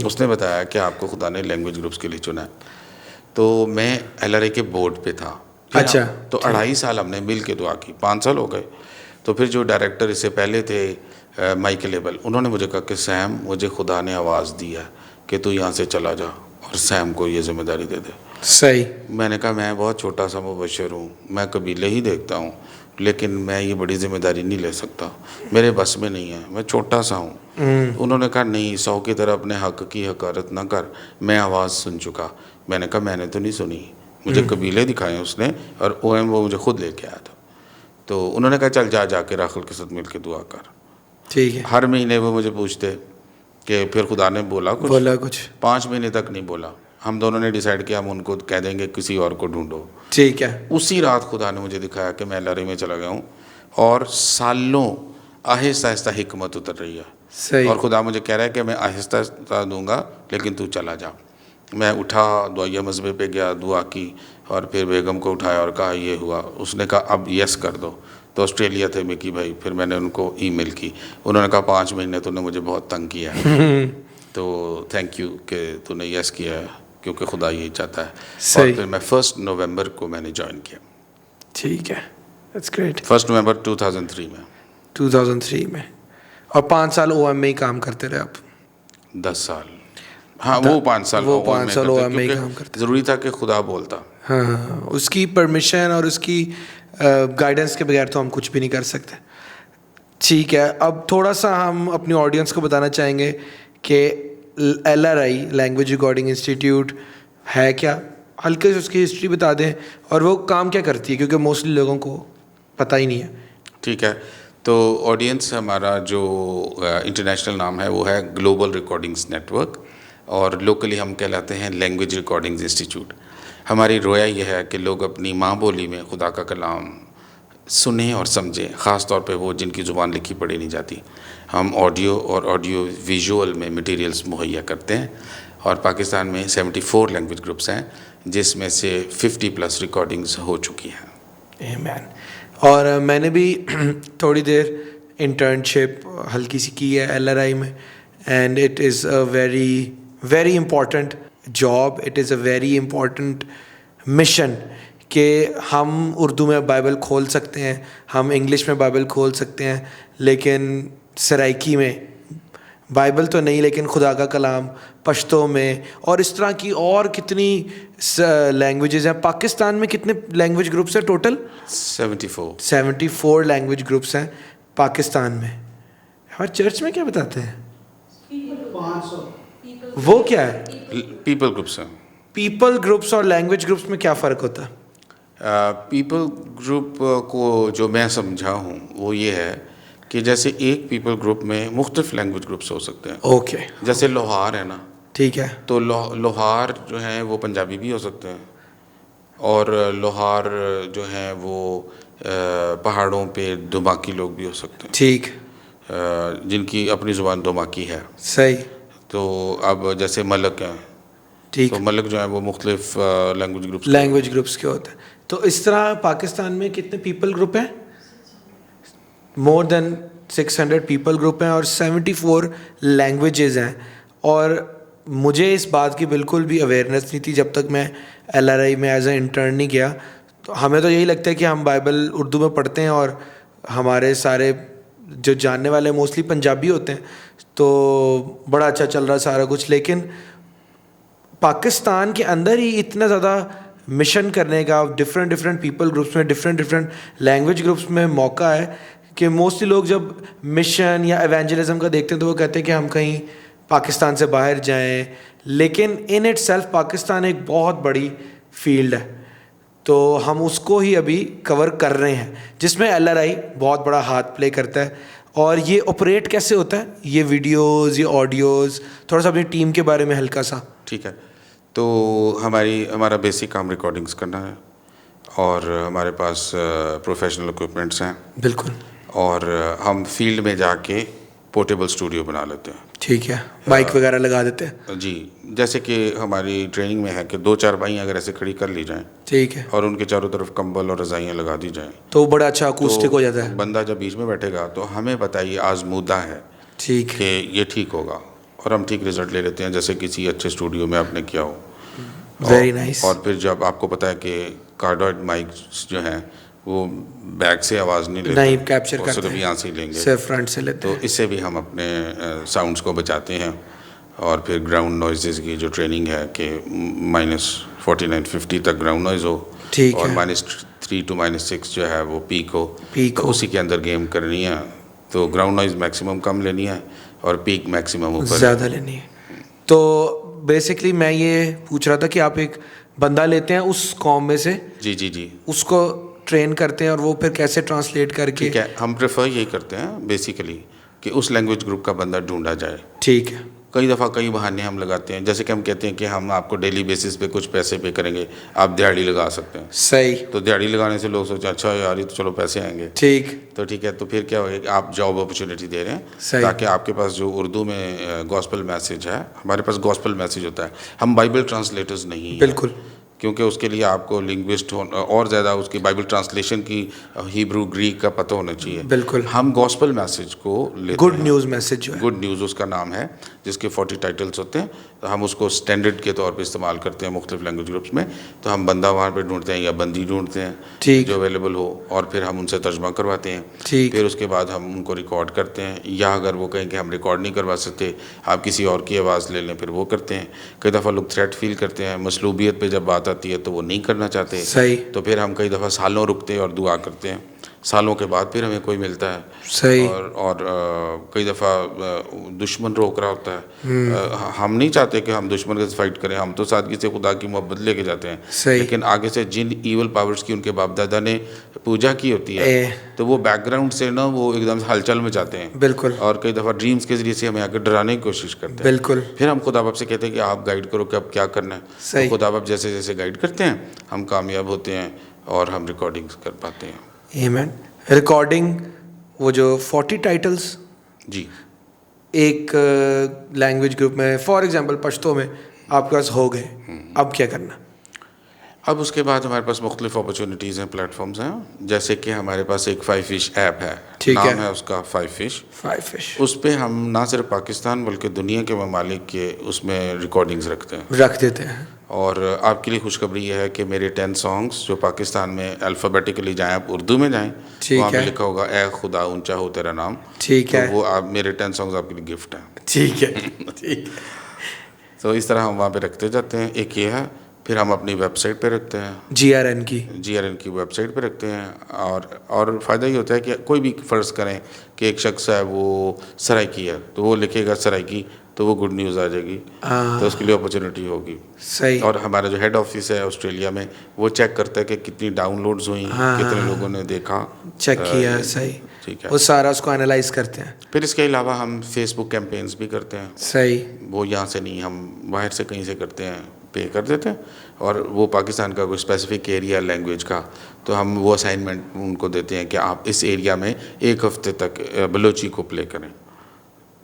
उसने बताया कि आपको खुदा ने लैंग्वेज ग्रुप्स के लिए चुना है। तो मैं LRI के बोर्ड पे था। अच्छा। तो 2.5 साल हमने मिल के दुआ की, 5 साल हो गए। तो फिर जो डायरेक्टर इससे पहले थे माइकल एबल, उन्होंने मुझे कहा कि सैम मुझे खुदा ने आवाज़ दी है कि तू यहाँ से चला जा और सैम को ये जिम्मेदारी दे दे। सही। मैंने कहा मैं बहुत छोटा सा मुबशर हूँ, मैं कबीले ही देखता हूँ, लेकिन मैं ये बड़ी जिम्मेदारी नहीं ले सकता, मेरे बस में नहीं है, मैं छोटा सा हूँ। उन्होंने कहा नहीं, 100 की तरह अपने हक की हकारत ना कर, मैं आवाज़ सुन चुका। मैंने कहा मैंने तो नहीं सुनी, मुझे कबीले दिखाए उसने, और OM वो मुझे खुद लेके आया था। तो उन्होंने कहा चल जा राखल के साथ मिल के दुआ कर। ठीक है। हर महीने वो मुझे पूछते कि फिर खुदा ने बोला कुछ? 5 महीने तक नहीं बोला। हम दोनों ने डिसाइड किया हम उनको कह देंगे किसी और को ढूंढो। ठीक है। उसी रात खुदा ने मुझे दिखाया कि मैं LRI में चला गया हूँ और सालों आहिस्ता आहिस्ता हिकमत उतर रही है। सही। और खुदा मुझे कह रहा है कि मैं आहिस्ता आहिस्ता दूंगा, लेकिन तू चला जा। मैं उठा, दुआया मस्बे पे गया, दुआ की, और फिर बेगम को उठाया और कहा ये हुआ। उसने कहा अब यस कर दो। तो ऑस्ट्रेलिया थे मिकी भाई, फिर मैंने उनको ईमेल की, उन्होंने कहा 5 महीने तूने मुझे बहुत तंग किया है तो थैंक यू कि तूने यस किया है, क्योंकि खुदा यही चाहता है। और फिर मैं 1 नवंबर को मैंने ज्वाइन किया। ठीक है, दैट्स ग्रेट। 1 नवंबर 2003 में। 2003 में। और 5 साल OM में ही काम करते रहे आप? 10 साल। हाँ, वो 5 साल OM में ही काम करते। ज़रूरी था कि खुदा बोलता। हाँ, उसकी परमिशन और उसकी गाइडेंस के बगैर तो हम कुछ भी नहीं कर सकते। ठीक है, अब थोड़ा सा हम अपनी ऑडियंस को बताना चाहेंगे कि LRI लैंग्वेज रिकॉर्डिंग इंस्टीट्यूट है क्या, हल्के से उसकी हिस्ट्री बता दें और वो काम क्या करती है, क्योंकि मोस्टली लोगों को पता ही नहीं है। ठीक है, तो ऑडियंस हमारा जो इंटरनेशनल नाम है वो है ग्लोबल रिकॉर्डिंग्स नेटवर्क, और लोकली हम कहलाते हैं लैंग्वेज रिकॉर्डिंग्स इंस्टीट्यूट। हमारी रोया यह है कि लोग अपनी माँ बोली में खुदा का कलाम सुने और समझें, ख़ास तौर पे वो जिनकी ज़ुबान लिखी पढ़ी नहीं जाती। हम ऑडियो और ऑडियो विजुअल में मटेरियल्स मुहैया करते हैं, और पाकिस्तान में 74 लैंग्वेज ग्रुप्स हैं, जिसमें से 50+ रिकॉर्डिंग्स हो चुकी हैं। आमीन। और मैंने भी थोड़ी देर इंटर्नशिप हल्की सी की है LRI में, and it is a very very important job, it is a very important mission कि हम उर्दू में बाइबल खोल सकते हैं, हम इंग्लिश में बाइबल खोल सकते हैं, लेकिन सराइकी में बाइबल तो नहीं, लेकिन खुदा का कलाम पश्तो में, और इस तरह की और कितनी लैंग्वेजेस हैं। पाकिस्तान में कितने लैंग्वेज ग्रुप्स हैं टोटल? 74 लैंग्वेज ग्रुप्स हैं पाकिस्तान में। हमारे चर्च में क्या बताते हैं? 500। वो क्या है? पीपल ग्रुप्स हैं। पीपल ग्रुप्स और लैंग्वेज ग्रुप्स में क्या फ़र्क होता है? पीपल ग्रुप को जो मैं समझा हूँ वो ये है कि जैसे एक पीपल ग्रुप में मुख्तलिफ लैंग्वेज ग्रुप्स हो सकते हैं। ओके, जैसे लोहार है ना, ठीक है। तो लोहार जो हैं वो पंजाबी भी हो सकते हैं, और लोहार जो हैं वो पहाड़ों पे दुमाकी लोग भी हो सकते हैं, ठीक, जिनकी अपनी ज़ुबान दुमाकी है। सही, तो अब जैसे मलक हैं, ठीक। तो मलक जो है वो मुख्तलिफ लैंग्वेज ग्रुप्स के होते हैं। तो इस तरह पाकिस्तान में कितने पीपल ग्रुप हैं? मोर देन 600 पीपल ग्रुप हैं और 74 लैंग्वेजेस हैं। और मुझे इस बात की बिल्कुल भी अवेयरनेस नहीं थी जब तक मैं LRI में एज ए इंटर्न नहीं गया। तो हमें तो यही लगता है कि हम बाइबल उर्दू में पढ़ते हैं और हमारे सारे जो जानने वाले मोस्टली पंजाबी होते हैं, तो बड़ा अच्छा चल रहा सारा कुछ। लेकिन पाकिस्तान के अंदर ही इतना ज़्यादा मिशन करने का, डिफरेंट पीपल ग्रुप्स में, डिफरेंट लैंग्वेज ग्रुप्स में मौका है कि मोस्टली लोग जब मिशन या एवेंजलिज्म का देखते हैं तो वो कहते हैं कि हम कहीं पाकिस्तान से बाहर जाएं, लेकिन इन इटसेल्फ पाकिस्तान एक बहुत बड़ी फील्ड है, तो हम उसको ही अभी कवर कर रहे हैं, जिसमें LRI बहुत बड़ा हाथ प्ले करता है। और ये ऑपरेट कैसे होता है, ये वीडियोस, ये ऑडियोज़, थोड़ा सा अपनी टीम के बारे में हल्का सा। ठीक है, तो हमारा बेसिक काम रिकॉर्डिंग्स करना है, और हमारे पास प्रोफेशनल इक्विपमेंट्स हैं। बिल्कुल। और हम फील्ड में जाके पोर्टेबल स्टूडियो बना लेते हैं। ठीक है, माइक वगैरह लगा देते हैं। जी, जैसे कि हमारी ट्रेनिंग में है कि 2 चारपाइयाँ अगर ऐसे खड़ी कर ली जाएं, ठीक है, और उनके चारों तरफ कंबल और रज़ाइयाँ लगा दी जाएं, तो बड़ा अच्छा अकूस्टिक हो जाता है। बंदा जब बीच में बैठेगा तो हमें बताइए आजमूदा है, ठीक, कि ये ठीक होगा, और हम ठीक रिजल्ट ले लेते हैं, जैसे किसी अच्छे स्टूडियो में आपने किया हो। Very nice. और फिर जब आपको पता है कि कार्डोइड माइक्स जो हैं वो बैक से आवाज़ नहीं लेते, नहीं कैप्चर करते सिर्फ यहाँ से ही लेंगे, सिर्फ फ्रंट से लेते तो हैं। इससे भी हम अपने साउंड्स को बचाते हैं। और फिर ग्राउंड नॉइज़ की जो ट्रेनिंग है कि -49-50 तक ग्राउंड नॉइज़ हो, ठीक और है, -3 to -6 जो है वो पीक हो, तो उसी के अंदर गेम करनी है। तो ग्राउंड नॉइज़ मैक्सिमम कम लेनी है और पीक मैक्सिमम ऊपर ज़्यादा लेनी है। तो बेसिकली मैं ये पूछ रहा था कि आप एक बंदा लेते हैं उस कॉम में से, जी, उसको ट्रेन करते हैं और वो फिर कैसे ट्रांसलेट करके। ठीक है, हम प्रेफर यही करते हैं बेसिकली कि उस लैंग्वेज ग्रुप का बंदा ढूंढा जाए। ठीक है। कई दफ़ा कई बहाने हम लगाते हैं, जैसे कि हम कहते हैं कि हम आपको डेली बेसिस पे कुछ पैसे पे करेंगे, आप दिहाड़ी लगा सकते हैं। सही। तो दिहाड़ी लगाने से लोग सोचते हैं अच्छा यार ये तो चलो पैसे आएंगे, ठीक, तो ठीक है, तो फिर क्या होगा कि आप जॉब अपॉर्चुनिटी दे रहे हैं, ताकि आपके पास जो उर्दू में गॉस्पेल मैसेज है, हमारे पास गॉस्पेल मैसेज होता है, हम बाइबल ट्रांसलेटर्स नहीं हैं। बिल्कुल, क्योंकि उसके लिए आपको लिंग्विस्ट और ज़्यादा उसकी बाइबल ट्रांसलेशन की हिब्रू ग्रीक का पता होना चाहिए। बिल्कुल। हम गॉस्पेल मैसेज को लेते गुड हैं, न्यूज़ मैसेज जो है, गुड न्यूज़ उसका नाम है, जिसके 40 टाइटल्स होते हैं, तो हम उसको स्टैंडर्ड के तौर पे इस्तेमाल करते हैं मुख्तलिफ लैंग्वेज ग्रुप्स में। तो हम बंदा वहाँ पे ढूंढते हैं या बंदी ढूंढते हैं, ठीक, जो अवेलेबल हो, और फिर हम उनसे तर्जमा करवाते हैं। ठीक, फिर उसके बाद हम उनको रिकॉर्ड करते हैं, या अगर वो कहें कि हम रिकॉर्ड नहीं करवा सकते, आप किसी और की आवाज़ ले लें, फिर वो करते हैं। कई दफ़ा लोग थ्रेट फील करते हैं, मसलूबियत पे जब बात आती है तो वो नहीं करना चाहते, सही, तो फिर हम कई दफ़ा सालों रुकते हैं और दुआ करते हैं सालों के बाद फिर हमें कोई मिलता है। सही। और कई दफ़ा दुश्मन रोक रहा होता है। हम नहीं चाहते कि हम दुश्मन के साथ फाइट करें, हम तो सादगी से खुदा की मोहब्बत लेके जाते हैं। सही। लेकिन आगे से जिन ईवल पावर्स की उनके बाप दादा ने पूजा की होती है तो वो बैकग्राउंड से ना वो एकदम से हलचल में जाते हैं। बिल्कुल। और कई दफ़ा ड्रीम्स के ज़रिए से हमें आगे डराने की कोशिश करते हैं। बिल्कुल। फिर हम खुदा बाप से कहते हैं कि आप गाइड करो कि अब क्या करना है। सही। तो खुदा बाप जैसे जैसे गाइड करते हैं हम कामयाब होते हैं और हम रिकॉर्डिंग्स कर पाते हैं। आमीन। रिकॉर्डिंग वो जो 40 टाइटल्स जी। एक लैंग्वेज ग्रुप में फॉर एग्जांपल पश्तो में आपके पास हो गए, अब क्या करना? अब उसके बाद हमारे पास मुख्तलिफ अपॉर्चुनिटीज़ हैं, प्लेटफॉर्म्स हैं। जैसे कि हमारे पास एक 5 फिश ऐप है, ठीक नाम है। है उसका 5 फिश। 5 फिश उस पे हम ना सिर्फ पाकिस्तान बल्कि दुनिया के ममालिक के उसमें रिकॉर्डिंग्स रखते हैं। रख देते हैं। और आपके लिए खुशखबरी ये है कि मेरे 10 सॉन्ग्स जो पाकिस्तान में अल्फ़ाबेटिकली जाएँ, आप उर्दू में जाएँ, ठीक वहाँ पे है। लिखा होगा ए खुदा ऊंचा हो तेरा नाम। ठीक तो है। वो आप मेरे 10 सॉन्ग्स आपके लिए गिफ्ट हैं। ठीक है। ठीक है। तो इस तरह हम वहाँ पे रखते जाते हैं। एक ये है, फिर हम अपनी वेबसाइट पे रखते हैं, GRN की। GRN की वेबसाइट पे रखते हैं। और फ़ायदा ये होता है कि कोई भी फ़र्ज़ करें कि एक शख्स है वो सराइकी है तो वो लिखेगा सराइकी तो वो गुड न्यूज़ आ जाएगी, तो उसके लिए अपॉर्चुनिटी होगी। सही। और हमारा जो हेड ऑफिस है ऑस्ट्रेलिया में वो चेक करता है कि कितनी डाउनलोड्स हुई, कितने लोगों ने देखा, चेक किया। सही। ठीक है। वो सारा उसको एनालाइज करते हैं। फिर इसके अलावा हम फेसबुक कैंपेन्स भी करते हैं। सही। वो यहाँ से नहीं, हम बाहर से कहीं से करते हैं, पे कर देते हैं। और वो पाकिस्तान का कोई स्पेसिफिक एरिया लैंग्वेज का, तो हम वो असाइनमेंट उनको देते हैं कि आप इस एरिया में 1 हफ्ते तक बलोची को प्ले करें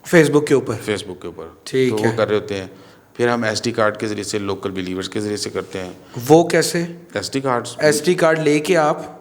फेसबुक के ऊपर। फेसबुक के ऊपर। ठीक तो है। वो कर रहे होते हैं। फिर हम SD कार्ड के ज़रिए से, लोकल बिलीवर्स के ज़रिए से करते हैं। वो कैसे? SD कार्ड्स SD कार्ड लेके आप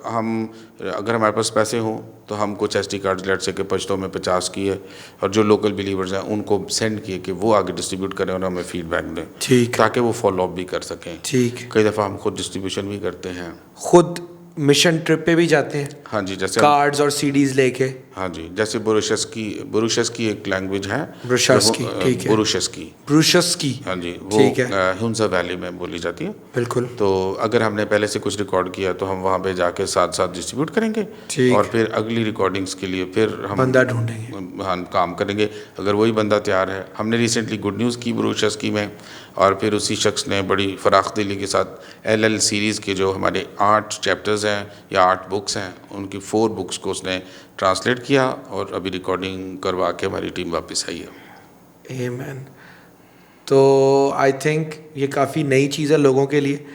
हम, अगर हमारे पास पैसे हों तो हम कुछ SD कार्ड्स लेट से के पश्तों में 50 की है और जो लोकल बिलीवर्स हैं उनको सेंड किए कि वो आगे डिस्ट्रीब्यूट करें और हमें फीडबैक दें, ठीक है। ताकि वो फॉलो अप भी कर सकें। ठीक है। कई दफ़ा हम खुद डिस्ट्रीब्यूशन भी करते हैं। खुद मिशन ट्रिप पे भी जाते हैं हाँ जी, जैसे कार्ड्स और CDs लेके। हाँ जी, जैसे बुरुशस की एक लैंग्वेज है, ब्रुशस्की, ठीक है। बुरुशस की, हाँ जी, वो ठीक है। हुंजा वैली में बोली जाती है। बिल्कुल। तो अगर हमने पहले से कुछ रिकॉर्ड किया तो हम वहाँ पे जाके साथ साथ डिस्ट्रीब्यूट करेंगे। ठीक। और फिर अगली रिकॉर्डिंग्स के लिए फिर हम बंदा ढूंढेंगे। हाँ, काम करेंगे। अगर वही बंदा तैयार है, हमने रिसेंटली गुड न्यूज़ की बुरुशस की में, और फिर उसी शख्स ने बड़ी फराख दिली के साथ LL सीरीज़ के जो हमारे 8 चैप्टर्स हैं या 8 बुक्स हैं, उनकी 4 बुक्स को उसने ट्रांसलेट किया और अभी रिकॉर्डिंग करवा के हमारी टीम वापस आई है। आमीन। तो आई थिंक ये काफ़ी नई चीज़ है लोगों के लिए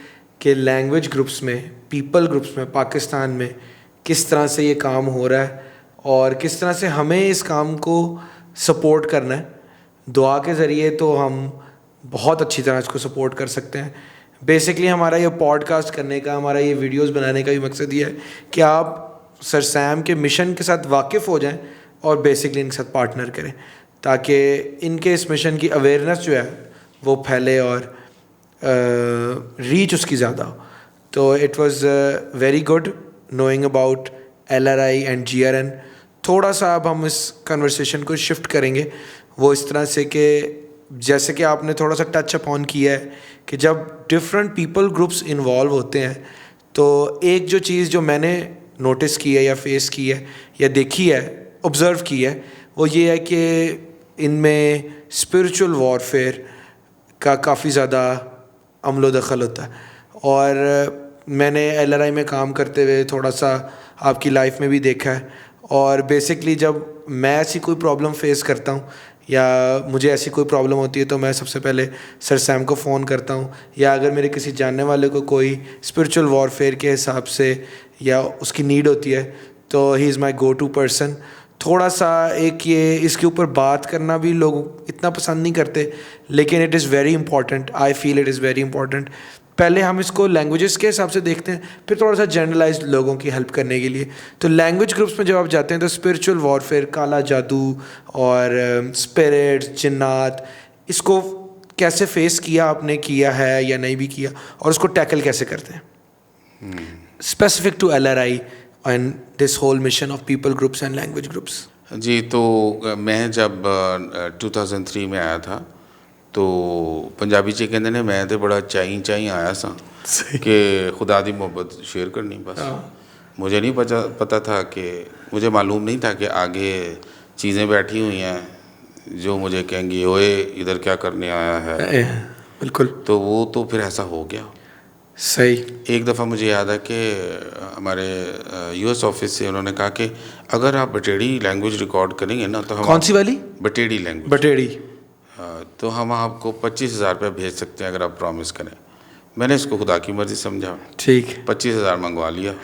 कि लैंग्वेज ग्रुप्स में, पीपल ग्रुप्स में पाकिस्तान में किस तरह से ये काम हो रहा है और किस तरह से हमें इस काम को सपोर्ट करना है। दुआ के ज़रिए तो हम बहुत अच्छी तरह इसको सपोर्ट कर सकते हैं। बेसिकली हमारा ये पॉडकास्ट करने का, हमारा ये वीडियोस बनाने का भी मकसद ये है कि आप सर सैम के मिशन के साथ वाकिफ़ हो जाएं और बेसिकली इनके साथ पार्टनर करें ताकि इनके इस मिशन की अवेयरनेस जो है वो फैले और रीच उसकी ज़्यादा हो। तो it was very good knowing about LRI and GRN। थोड़ा सा अब हम इस कन्वर्सेशन को शिफ्ट करेंगे वो इस तरह से कि जैसे कि आपने थोड़ा सा टच अपॉन किया है कि जब डिफरेंट पीपल ग्रुप्स इन्वॉल्व होते हैं तो एक जो चीज़ जो मैंने नोटिस की है या फेस की है या देखी है, ऑब्ज़र्व की है, वो ये है कि इनमें स्पिरिचुअल वॉरफेयर का काफ़ी ज़्यादा अमलो दखल होता है। और मैंने LRI में काम करते हुए थोड़ा सा आपकी लाइफ में भी देखा है। और बेसिकली जब मैं ऐसी कोई प्रॉब्लम फेस करता हूँ या मुझे ऐसी कोई प्रॉब्लम होती है तो मैं सबसे पहले सर सैम को फ़ोन करता हूँ, या अगर मेरे किसी जानने वाले को कोई स्पिरिचुअल वॉरफेयर के हिसाब से या उसकी नीड होती है तो he is my go to person. थोड़ा सा एक ये इसके ऊपर बात करना भी लोग इतना पसंद नहीं करते, लेकिन it is very important. I feel it is very important. पहले हम इसको लैंग्वेजेस के हिसाब से देखते हैं, फिर थोड़ा सा जनरलाइज्ड लोगों की हेल्प करने के लिए। तो लैंग्वेज ग्रुप्स में जब आप जाते हैं तो स्पिरिचुअल वॉरफेयर, काला जादू और स्पिरिट्स, जिन्नात, इसको कैसे फेस किया आपने, किया है या नहीं भी किया, और उसको टैकल कैसे करते हैं specific to LRI and this whole mission of people groups and language groups. जी, तो मैं जब 2003 में आया था तो पंजाबी च कहते ने मैं तो बड़ा चाई आया सा कि खुदा दी मोहब्बत शेयर करनी बस। मुझे नहीं पता था कि मुझे मालूम नहीं था कि आगे चीज़ें बैठी हुई हैं जो मुझे कहेंगी ओए इधर क्या करने आया है। बिल्कुल तो वो तो फिर ऐसा हो गया। सही। एक दफ़ा मुझे याद है कि हमारे यूएस ऑफिस से उन्होंने कहा कि अगर आप बटेड़ी लैंग्वेज रिकॉर्ड करेंगे ना तो हम कौन सी वाली? बटेड़ी लैंग्वेज। बटेड़ी। तो हम आपको 25,000 रुपये भेज सकते हैं अगर आप प्रॉमिस करें। मैंने इसको खुदा की मर्ज़ी समझा। ठीक। 25,000 मंगवा लिया।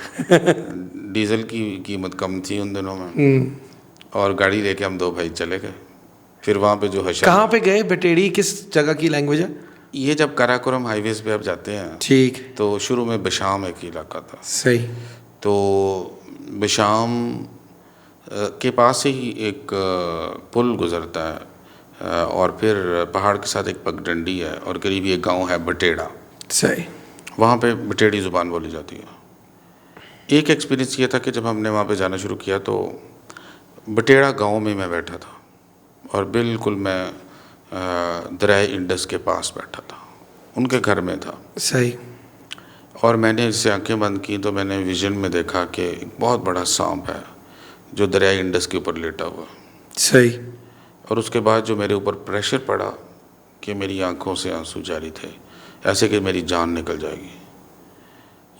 डीजल की कीमत कम थी उन दिनों में, और गाड़ी लेके हम 2 भाई चले गए। फिर वहाँ पे जो हशर। कहाँ पे गए? बटेड़ी किस जगह की लैंग्वेज है? ये जब काराकोरम हाईवेज पे आप जाते हैं, ठीक, तो शुरू में बिशाम एक इलाका था। सही। तो बिशाम के पास से ही एक पुल गुजरता है, और फिर पहाड़ के साथ एक पगडंडी है, और करीब एक गांव है बटेड़ा। सही। वहाँ पे बटेड़ी ज़ुबान बोली जाती है। एक एक्सपीरियंस ये था कि जब हमने वहाँ पे जाना शुरू किया तो बटेड़ा गांव में मैं बैठा था, और बिल्कुल मैं दरिया इंडस के पास बैठा था, उनके घर में था। सही। और मैंने इससे आंखें बंद की तो मैंने विजन में देखा कि एक बहुत बड़ा सांप है जो दरिया इंडस के ऊपर लेटा हुआ। सही। और उसके बाद जो मेरे ऊपर प्रेशर पड़ा कि मेरी आंखों से आंसू जारी थे, ऐसे कि मेरी जान निकल जाएगी।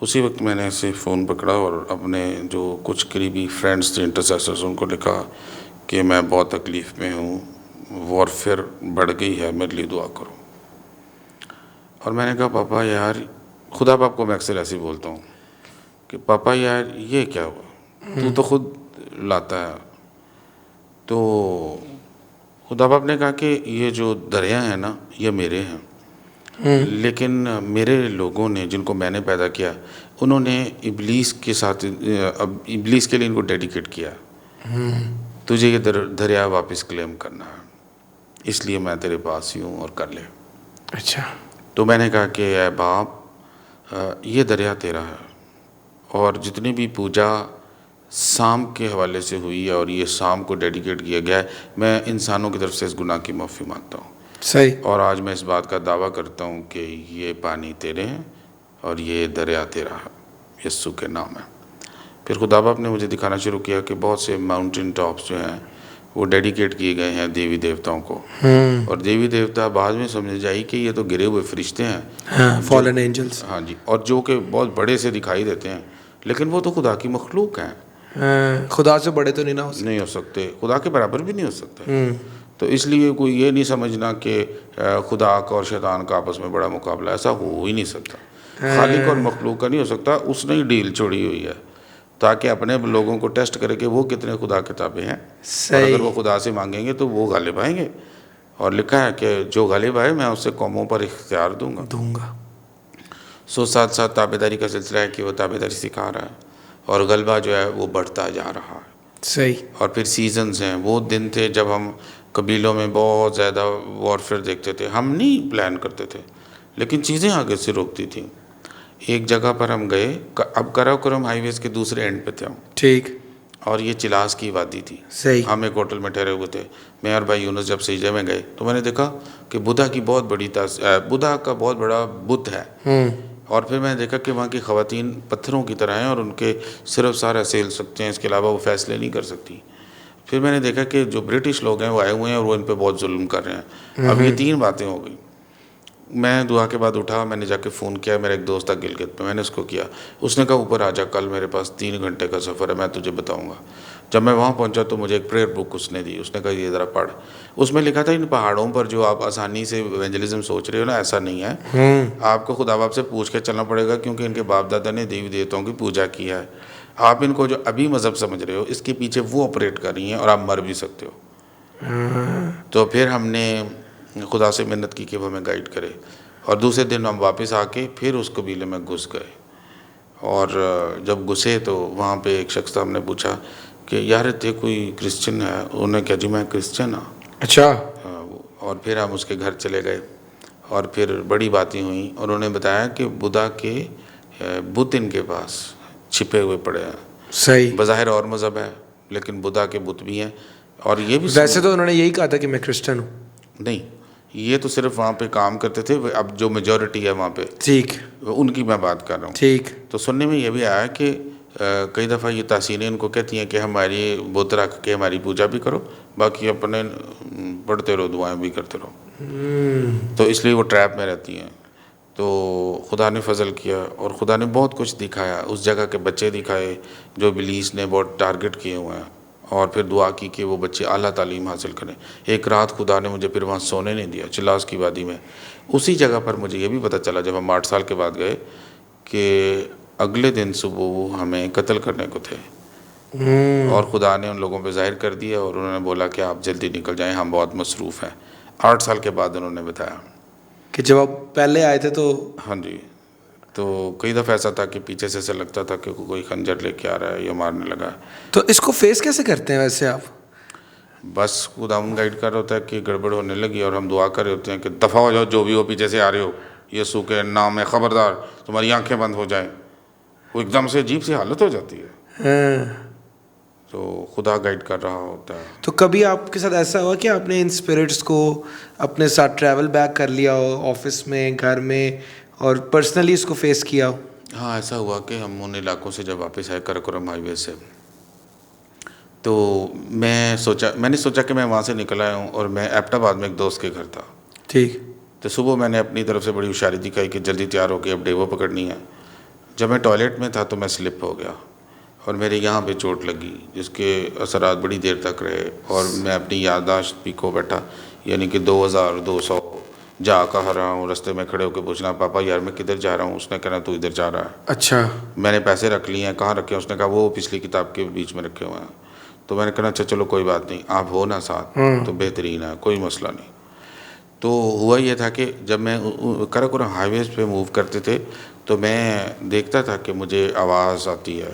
उसी वक्त मैंने ऐसे फ़ोन पकड़ा और अपने जो कुछ करीबी फ्रेंड्स थे, इंटरसेसर्स, उनको लिखा कि मैं बहुत तकलीफ़ में हूँ, वॉरफेयर बढ़ गई है, मेरे लिए दुआ करो। और मैंने कहा पापा यार, खुदा बाप को मैं अक्सर ऐसे ही बोलता हूँ कि पापा यार ये क्या हुआ, तू तो खुद लाता है। तो खुदा बाप ने कहा कि ये जो दरिया है ना ये मेरे हैं, लेकिन मेरे लोगों ने जिनको मैंने पैदा किया उन्होंने इब्लीस के साथ, अब इब्लीस के लिए इनको डेडिकेट किया। तुझे ये दरिया वापस क्लेम करना है, इसलिए मैं तेरे पास ही हूँ और कर ले। अच्छा। तो मैंने कहा कि ऐ बाप, ये दरिया तेरा है, और जितनी भी पूजा शाम के हवाले से हुई है और ये शाम को डेडिकेट किया गया है, मैं इंसानों की तरफ से इस गुनाह की माफ़ी मांगता हूँ। सही। और आज मैं इस बात का दावा करता हूँ कि ये पानी तेरे हैं और ये दरिया तेरा है, यस्सु के नाम है। फिर खुदा बाप ने मुझे दिखाना शुरू किया कि बहुत से माउंटेन टॉप्स जो हैं वो डेडिकेट किए गए हैं देवी देवताओं को, और देवी देवता बाद में समझ जाए कि ये तो गिरे हुए फरिश्ते हैं, फॉलन एंजल्स। हाँ जी, और जो कि बहुत बड़े से दिखाई देते हैं, लेकिन वो तो खुदा की मखलूक हैं। खुदा से बड़े तो नहीं हो सकते, खुदा के बराबर भी नहीं हो सकते। तो इसलिए कोई ये नहीं समझना कि खुदा का और शैतान का आपस में बड़ा मुकाबला, ऐसा हो ही नहीं सकता। खालिक और मखलूक का नहीं हो सकता। उसने ही डील छोड़ी हुई है ताकि अपने लोगों को टेस्ट करे कि वो कितने खुदा के ताबे हैं, और अगर वो खुदा से मांगेंगे तो वो गालिब आएंगे। और लिखा है कि जो गालिब आए मैं उससे कौमों पर इख्तियार दूंगा। सो साथ साथ ताबेदारी का सिलसिला है कि वो ताबेदारी सिखा रहा है, और गलबा जो है वो बढ़ता जा रहा है। सही। और फिर सीजन्स हैं। वो दिन थे जब हम कबीलों में बहुत ज़्यादा वॉरफेयर देखते थे। हम नहीं प्लान करते थे, लेकिन चीज़ें आगे से रोकती थी। एक जगह पर हम गए, अब कराकोरम हाईवेज के दूसरे एंड पे थे हम, ठीक, और ये चिलास की वादी थी। सही। हम एक होटल में ठहरे हुए थे। मैं और भाई यूनुस जब सईजे में गए तो मैंने देखा कि बुद्धा की बहुत बड़ी बुद्धा का बहुत बड़ा बुत है। और फिर मैंने देखा कि वहाँ की ख़वातीन पत्थरों की तरह हैं और उनके सिर्फ सारा सेल सकते हैं, इसके अलावा वो फैसले नहीं कर सकती। फिर मैंने देखा कि जो ब्रिटिश लोग हैं वो आए हुए हैं और वो इन पे बहुत जुल्म कर रहे हैं। अब ये 3 बातें हो गई। मैं दुआ के बाद उठा, मैंने जाके फ़ोन किया, मेरा एक दोस्त था गिलगित में, मैंने उसको किया। उसने कहा ऊपर आजा, कल मेरे पास 3 घंटे का सफ़र है, मैं तुझे बताऊंगा। जब मैं वहाँ पहुँचा तो मुझे एक प्रेयर बुक उसने दी। उसने कहा ये ज़रा पढ़। उसमें लिखा था इन पहाड़ों पर जो आप आसानी से इवेंजलिज्म सोच रहे हो ना, ऐसा नहीं है। आपको खुदा बाप से पूछ के चलना पड़ेगा, क्योंकि इनके बाप दादा ने देवी देवताओं की पूजा की है। आप इनको जो अभी मज़हब समझ रहे हो, इसके पीछे वो ऑपरेट कर रही हैं और आप मर भी सकते हो। तो फिर हमने खुदा से मिन्नत की कि वो हमें गाइड करे, और दूसरे दिन हम वापस आके फिर उस कबीले में घुस गए। और जब घुसे तो वहाँ पे एक शख्स था, हमने पूछा कि यार थे कोई क्रिश्चियन है? उन्होंने कहा जी मैं क्रिश्चियन हूँ। अच्छा। और फिर हम उसके घर चले गए और फिर बड़ी बातें हुई, और उन्होंने बताया कि बुद्धा के बुत इनके पास छिपे हुए पड़े हैं। सही। बज़ाहिर और मज़हब है, लेकिन बुद्धा के बुत भी हैं। और ये भी वैसे तो उन्होंने यही कहा था कि मैं क्रिश्चियन हूँ। नहीं, ये तो सिर्फ वहाँ पे काम करते थे। अब जो मेजॉरिटी है वहाँ पे, ठीक, उनकी मैं बात कर रहा हूँ। ठीक। तो सुनने में ये भी आया कि कई दफ़ा ये तासीरें इनको कहती हैं कि हमारी बुत रख के हमारी पूजा भी करो, बाकी अपने पढ़ते रहो, दुआएं भी करते रहो। तो इसलिए वो ट्रैप में रहती हैं। तो खुदा ने फजल किया और खुदा ने बहुत कुछ दिखाया, उस जगह के बच्चे दिखाए जो इब्लीस ने बहुत टारगेट किए हुए हैं, और फिर दुआ की कि वो बच्चे आला तालीम हासिल करें। एक रात खुदा ने मुझे फिर वहाँ सोने नहीं दिया, चिल्लास की वादी में। उसी जगह पर मुझे ये भी पता चला जब हम 8 साल के बाद गए कि अगले दिन सुबह वो हमें कत्ल करने को थे, और खुदा ने उन लोगों पे ज़ाहिर कर दिया और उन्होंने बोला कि आप जल्दी निकल जाएं, हम बहुत मसरूफ़ हैं। 8 साल के बाद उन्होंने बताया कि जब आप पहले आए थे तो। हाँ जी। तो कई दफ़ा ऐसा था कि पीछे से ऐसा लगता था कि कोई खंजर लेके आ रहा है या मारने लगा है। तो इसको फेस कैसे करते हैं वैसे आप? बस खुदावंद गाइड कर रहा होता है कि गड़बड़ होने लगी, और हम दुआ कर रहे होते हैं कि दफ़ा हो जाओ, जो भी हो पीछे से आ रहे हो, यीशु के नाम में ख़बरदार, तुम्हारी आंखें बंद हो जाएं। वो एकदम से अजीब सी हालत हो जाती है। तो खुदा गाइड कर रहा होता है। तो कभी आपके साथ ऐसा हुआ कि आपने इन स्पिरिट्स को अपने साथ ट्रैवल बैक कर लिया हो, ऑफिस में, घर में, और पर्सनली इसको फेस किया हो? हाँ, ऐसा हुआ कि हम उन इलाकों से जब वापस आए कराकोरम हाईवे से, तो मैंने सोचा कि मैं वहाँ से निकल आया हूँ, और मैं एबटाबाद में एक दोस्त के घर था। ठीक। तो सुबह मैंने अपनी तरफ से बड़ी होशियारी दिखाई कि जल्दी तैयार होकर अब डेवो पकड़नी है। जब मैं टॉयलेट में था तो मैं स्लिप हो गया और मेरे यहाँ पे चोट लगी, जिसके असरात बड़ी देर तक रहे, और मैं अपनी याददाश्त भी खो बैठा। यानी कि 2200 जा कहा रहा हूँ, रास्ते में खड़े होकर पूछना, पापा यार मैं किधर जा रहा हूँ? उसने कहना तू इधर जा रहा है। अच्छा। मैंने पैसे रख लिए हैं, कहाँ रखे हैं? उसने कहा वो पिछली किताब के बीच में रखे हुए हैं। तो मैंने कहना अच्छा चलो कोई बात नहीं, आप हो ना साथ तो बेहतरीन है, कोई मसला नहीं। तो हुआ ये था कि जब मैं कराकोरम हाईवेज़ पे मूव करते थे तो मैं देखता था कि मुझे आवाज़ आती है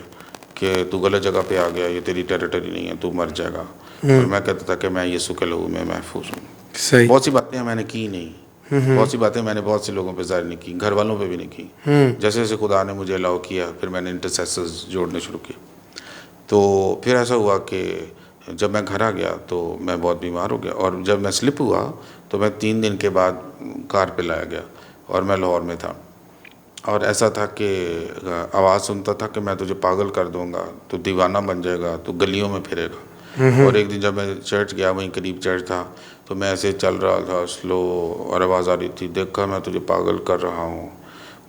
कि तू गलत जगह पे आ गया, ये तेरी टेरिटरी नहीं है, तू मर जाएगा। और मैं कहता था कि मैं यीशु के लहू में महफूज हूँ। सही। बहुत सी बातें मैंने की नहीं, बहुत सी बातें मैंने बहुत से लोगों पे जाहिर नहीं की, घर वालों पे भी नहीं की। जैसे जैसे खुदा ने मुझे अलाउ किया, फिर मैंने इंटरसेसर्स जोड़ने शुरू किए। तो फिर ऐसा हुआ कि जब मैं घर आ गया तो मैं बहुत बीमार हो गया, और जब मैं स्लिप हुआ तो मैं 3 दिन के बाद कार पे लाया गया, और मैं लाहौर में था। और ऐसा था कि आवाज़ सुनता था कि मैं तुझे पागल कर दूंगा, तू दीवाना बन जाएगा, तू गलियों में फिरेगा। और एक दिन जब मैं चर्च गया, वहीं करीब चर्च था, तो मैं ऐसे चल रहा था स्लो, और आवाज़ आ रही थी, देखा मैं तुझे पागल कर रहा हूँ।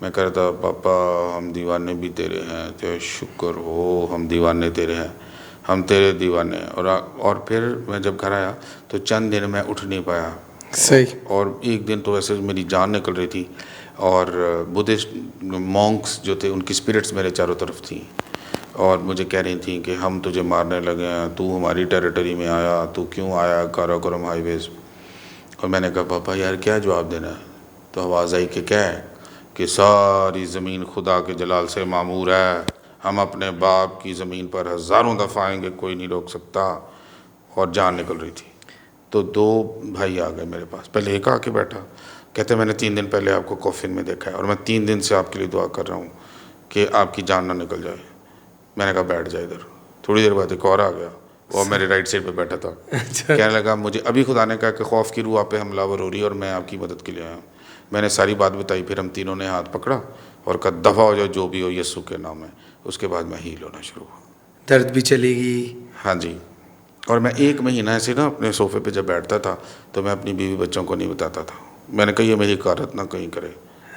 मैं कह रहा था पापा हम दीवाने भी तेरे हैं, तेरे शुक्र हो हम दीवाने तेरे हैं, हम तेरे दीवाने। और फिर मैं जब घर आया तो चंद दिन मैं उठ नहीं पाया। सही। और एक दिन तो वैसे मेरी जान निकल रही थी, और बुद्धिस्ट मॉन्क्स जो थे उनकी स्पिरिट्स मेरे चारों तरफ थी, और मुझे कह रही थी कि हम तुझे मारने लगे हैं, तू हमारी टेरिटरी में आया, तू क्यों आया कराकोरम हाईवेज़। और मैंने कहा पापा यार क्या जवाब देना है? तो आवाज़ आई कि क्या है कि सारी ज़मीन खुदा के जलाल से मामूर है, हम अपने बाप की ज़मीन पर हज़ारों दफ़ा आएंगे, कोई नहीं रोक सकता। और जान निकल रही थी। तो 2 भाई आ गए मेरे पास, पहले एक आके बैठा, कहते मैंने 3 दिन पहले आपको कॉफिन में देखा है, और मैं 3 दिन से आपके लिए दुआ कर रहा हूँ कि आपकी जान ना निकल जाए। मैंने कहा बैठ जाए इधर। थोड़ी देर बाद एक और आ गया, वो मेरे राइट साइड पे बैठा था। अच्छा। कहने लगा मुझे अभी खुदा ने कहा कि खौफ की रूह आप पे हमलावर हो रही है और मैं आपकी मदद के लिए आया हूँ। मैंने सारी बात बताई, फिर हम तीनों ने हाथ पकड़ा और कहा दफ़ा हो जाओ जो भी हो यीशु के नाम में। उसके बाद मैं हील होना शुरू हुआ, दर्द भी चलेगी। हाँ जी। और मैं 1 महीना ऐसे ना अपने सोफ़े पे जब बैठता था तो मैं अपनी बीवी बच्चों को नहीं बताता था। मैंने कहा ये मेरी कारत ना कहीं करे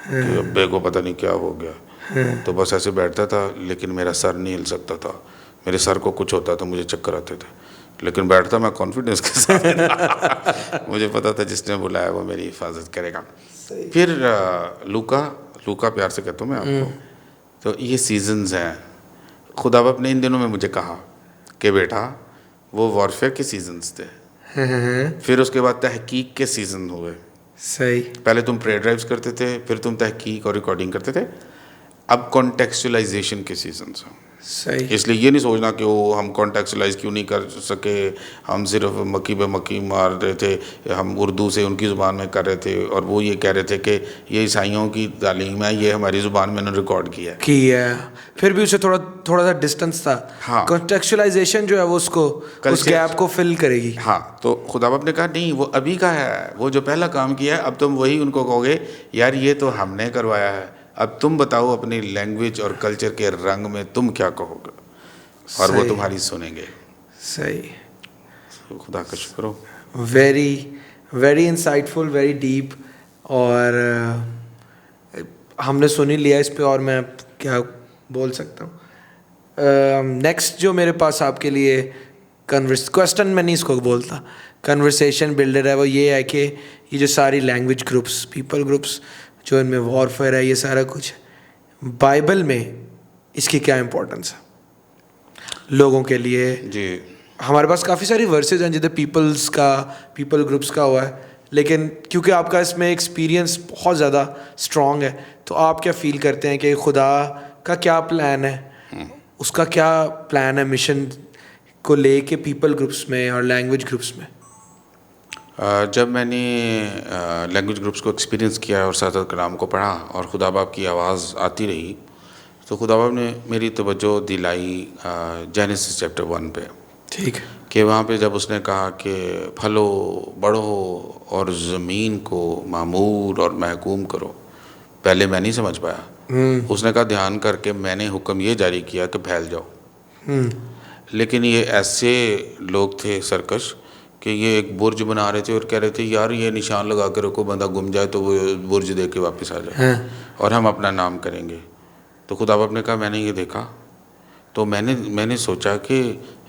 कि अब्बे को पता नहीं क्या हो गया। तो बस ऐसे बैठता था, लेकिन मेरा सर नहीं हिल सकता था। मेरे सर को कुछ होता था, मुझे चक्कर आते थे, लेकिन बैठता मैं कॉन्फिडेंस के साथ। मुझे पता था जिसने बुलाया वो मेरी हिफाजत करेगा। फिर लूका प्यार से कहता हूँ मैं आपको। तो ये सीजन्स हैं। खुदा अपने इन दिनों में मुझे कहा कि बेटा वो वॉरफेयर के सीजन्स थे, फिर उसके बाद तहकीक के सीजन हुए। सही। पहले तुम प्रेयर ड्राइव्स करते थे, फिर तुम तहकीक और रिकॉर्डिंग करते थे, अब कॉन्टेक्चुअलाइजेशन के सीजन्स हैं। सही। इसलिए ये नहीं सोचना कि वो हम कॉन्टेक्चुअलाइज क्यों नहीं कर सके, हम सिर्फ मक्की पे मक्की मार रहे थे, हम उर्दू से उनकी ज़ुबान में कर रहे थे, और वो ये कह रहे थे कि ये ईसाइयों की तालीम है, ये हमारी ज़ुबान में उन्होंने रिकॉर्ड किया है। फिर भी उसे थोड़ा सा डिस्टेंस था। हाँ। कॉन्टेक्चुअलाइजेशन जो है वो उसको उस गैप को फिल करेगी। हाँ, तो खुदा बाप ने कहा नहीं वो अभी का है, वो जो पहला काम किया है, अब तुम वही उनको कहोगे यार ये तो हमने करवाया है, अब तुम बताओ अपनी लैंग्वेज और कल्चर के रंग में तुम क्या कहोगे, और वो सही। तुम्हारी सुनेंगे। सही। तो खुदा का शुक्र हो। Very very insightful, very deep. और हमने सुन ही लिया इस पे, और मैं क्या बोल सकता हूँ। नेक्स्ट जो मेरे पास आपके लिए क्वेश्चन में नहीं इसको बोलता, कन्वर्सेशन बिल्डर है, वो ये है कि ये जो सारी लैंग्वेज ग्रुप्स, पीपल ग्रुप्स जो इनमें वॉरफेयर है, ये सारा कुछ बाइबल में इसकी क्या इम्पोर्टेंस है लोगों के लिए। जी। हमारे पास काफ़ी सारी वर्सेज हैं जिधर पीपल ग्रुप्स का हुआ है, लेकिन क्योंकि आपका इसमें एक्सपीरियंस बहुत ज़्यादा स्ट्रॉन्ग है, तो आप क्या फील करते हैं कि खुदा का क्या प्लान है, उसका क्या प्लान है मिशन को लेके पीपल ग्रुप्स में और लैंग्वेज ग्रुप्स में? जब मैंने लैंग्वेज ग्रुप्स को एक्सपीरियंस किया और साथ कलाम को पढ़ा और खुदा बाप की आवाज़ आती रही, तो खुदा बाप ने मेरी तवज्जो दिलाई जेनेसिस चैप्टर 1 पे। ठीक। कि वहाँ पे जब उसने कहा कि फलो बढ़ो और ज़मीन को मामूर और महकूम करो, पहले मैं नहीं समझ पाया। उसने कहा ध्यान करके मैंने हुक्म ये जारी किया कि फैल जाओ। लेकिन ये ऐसे लोग थे सरकश कि ये एक बुर्ज बना रहे थे और कह रहे थे यार ये निशान लगा के रखो, बंदा गुम जाए तो वो बुर्ज दे के वापस आ जाए और हम अपना नाम करेंगे। तो खुदा बाप ने कहा मैंने ये देखा, तो मैंने सोचा कि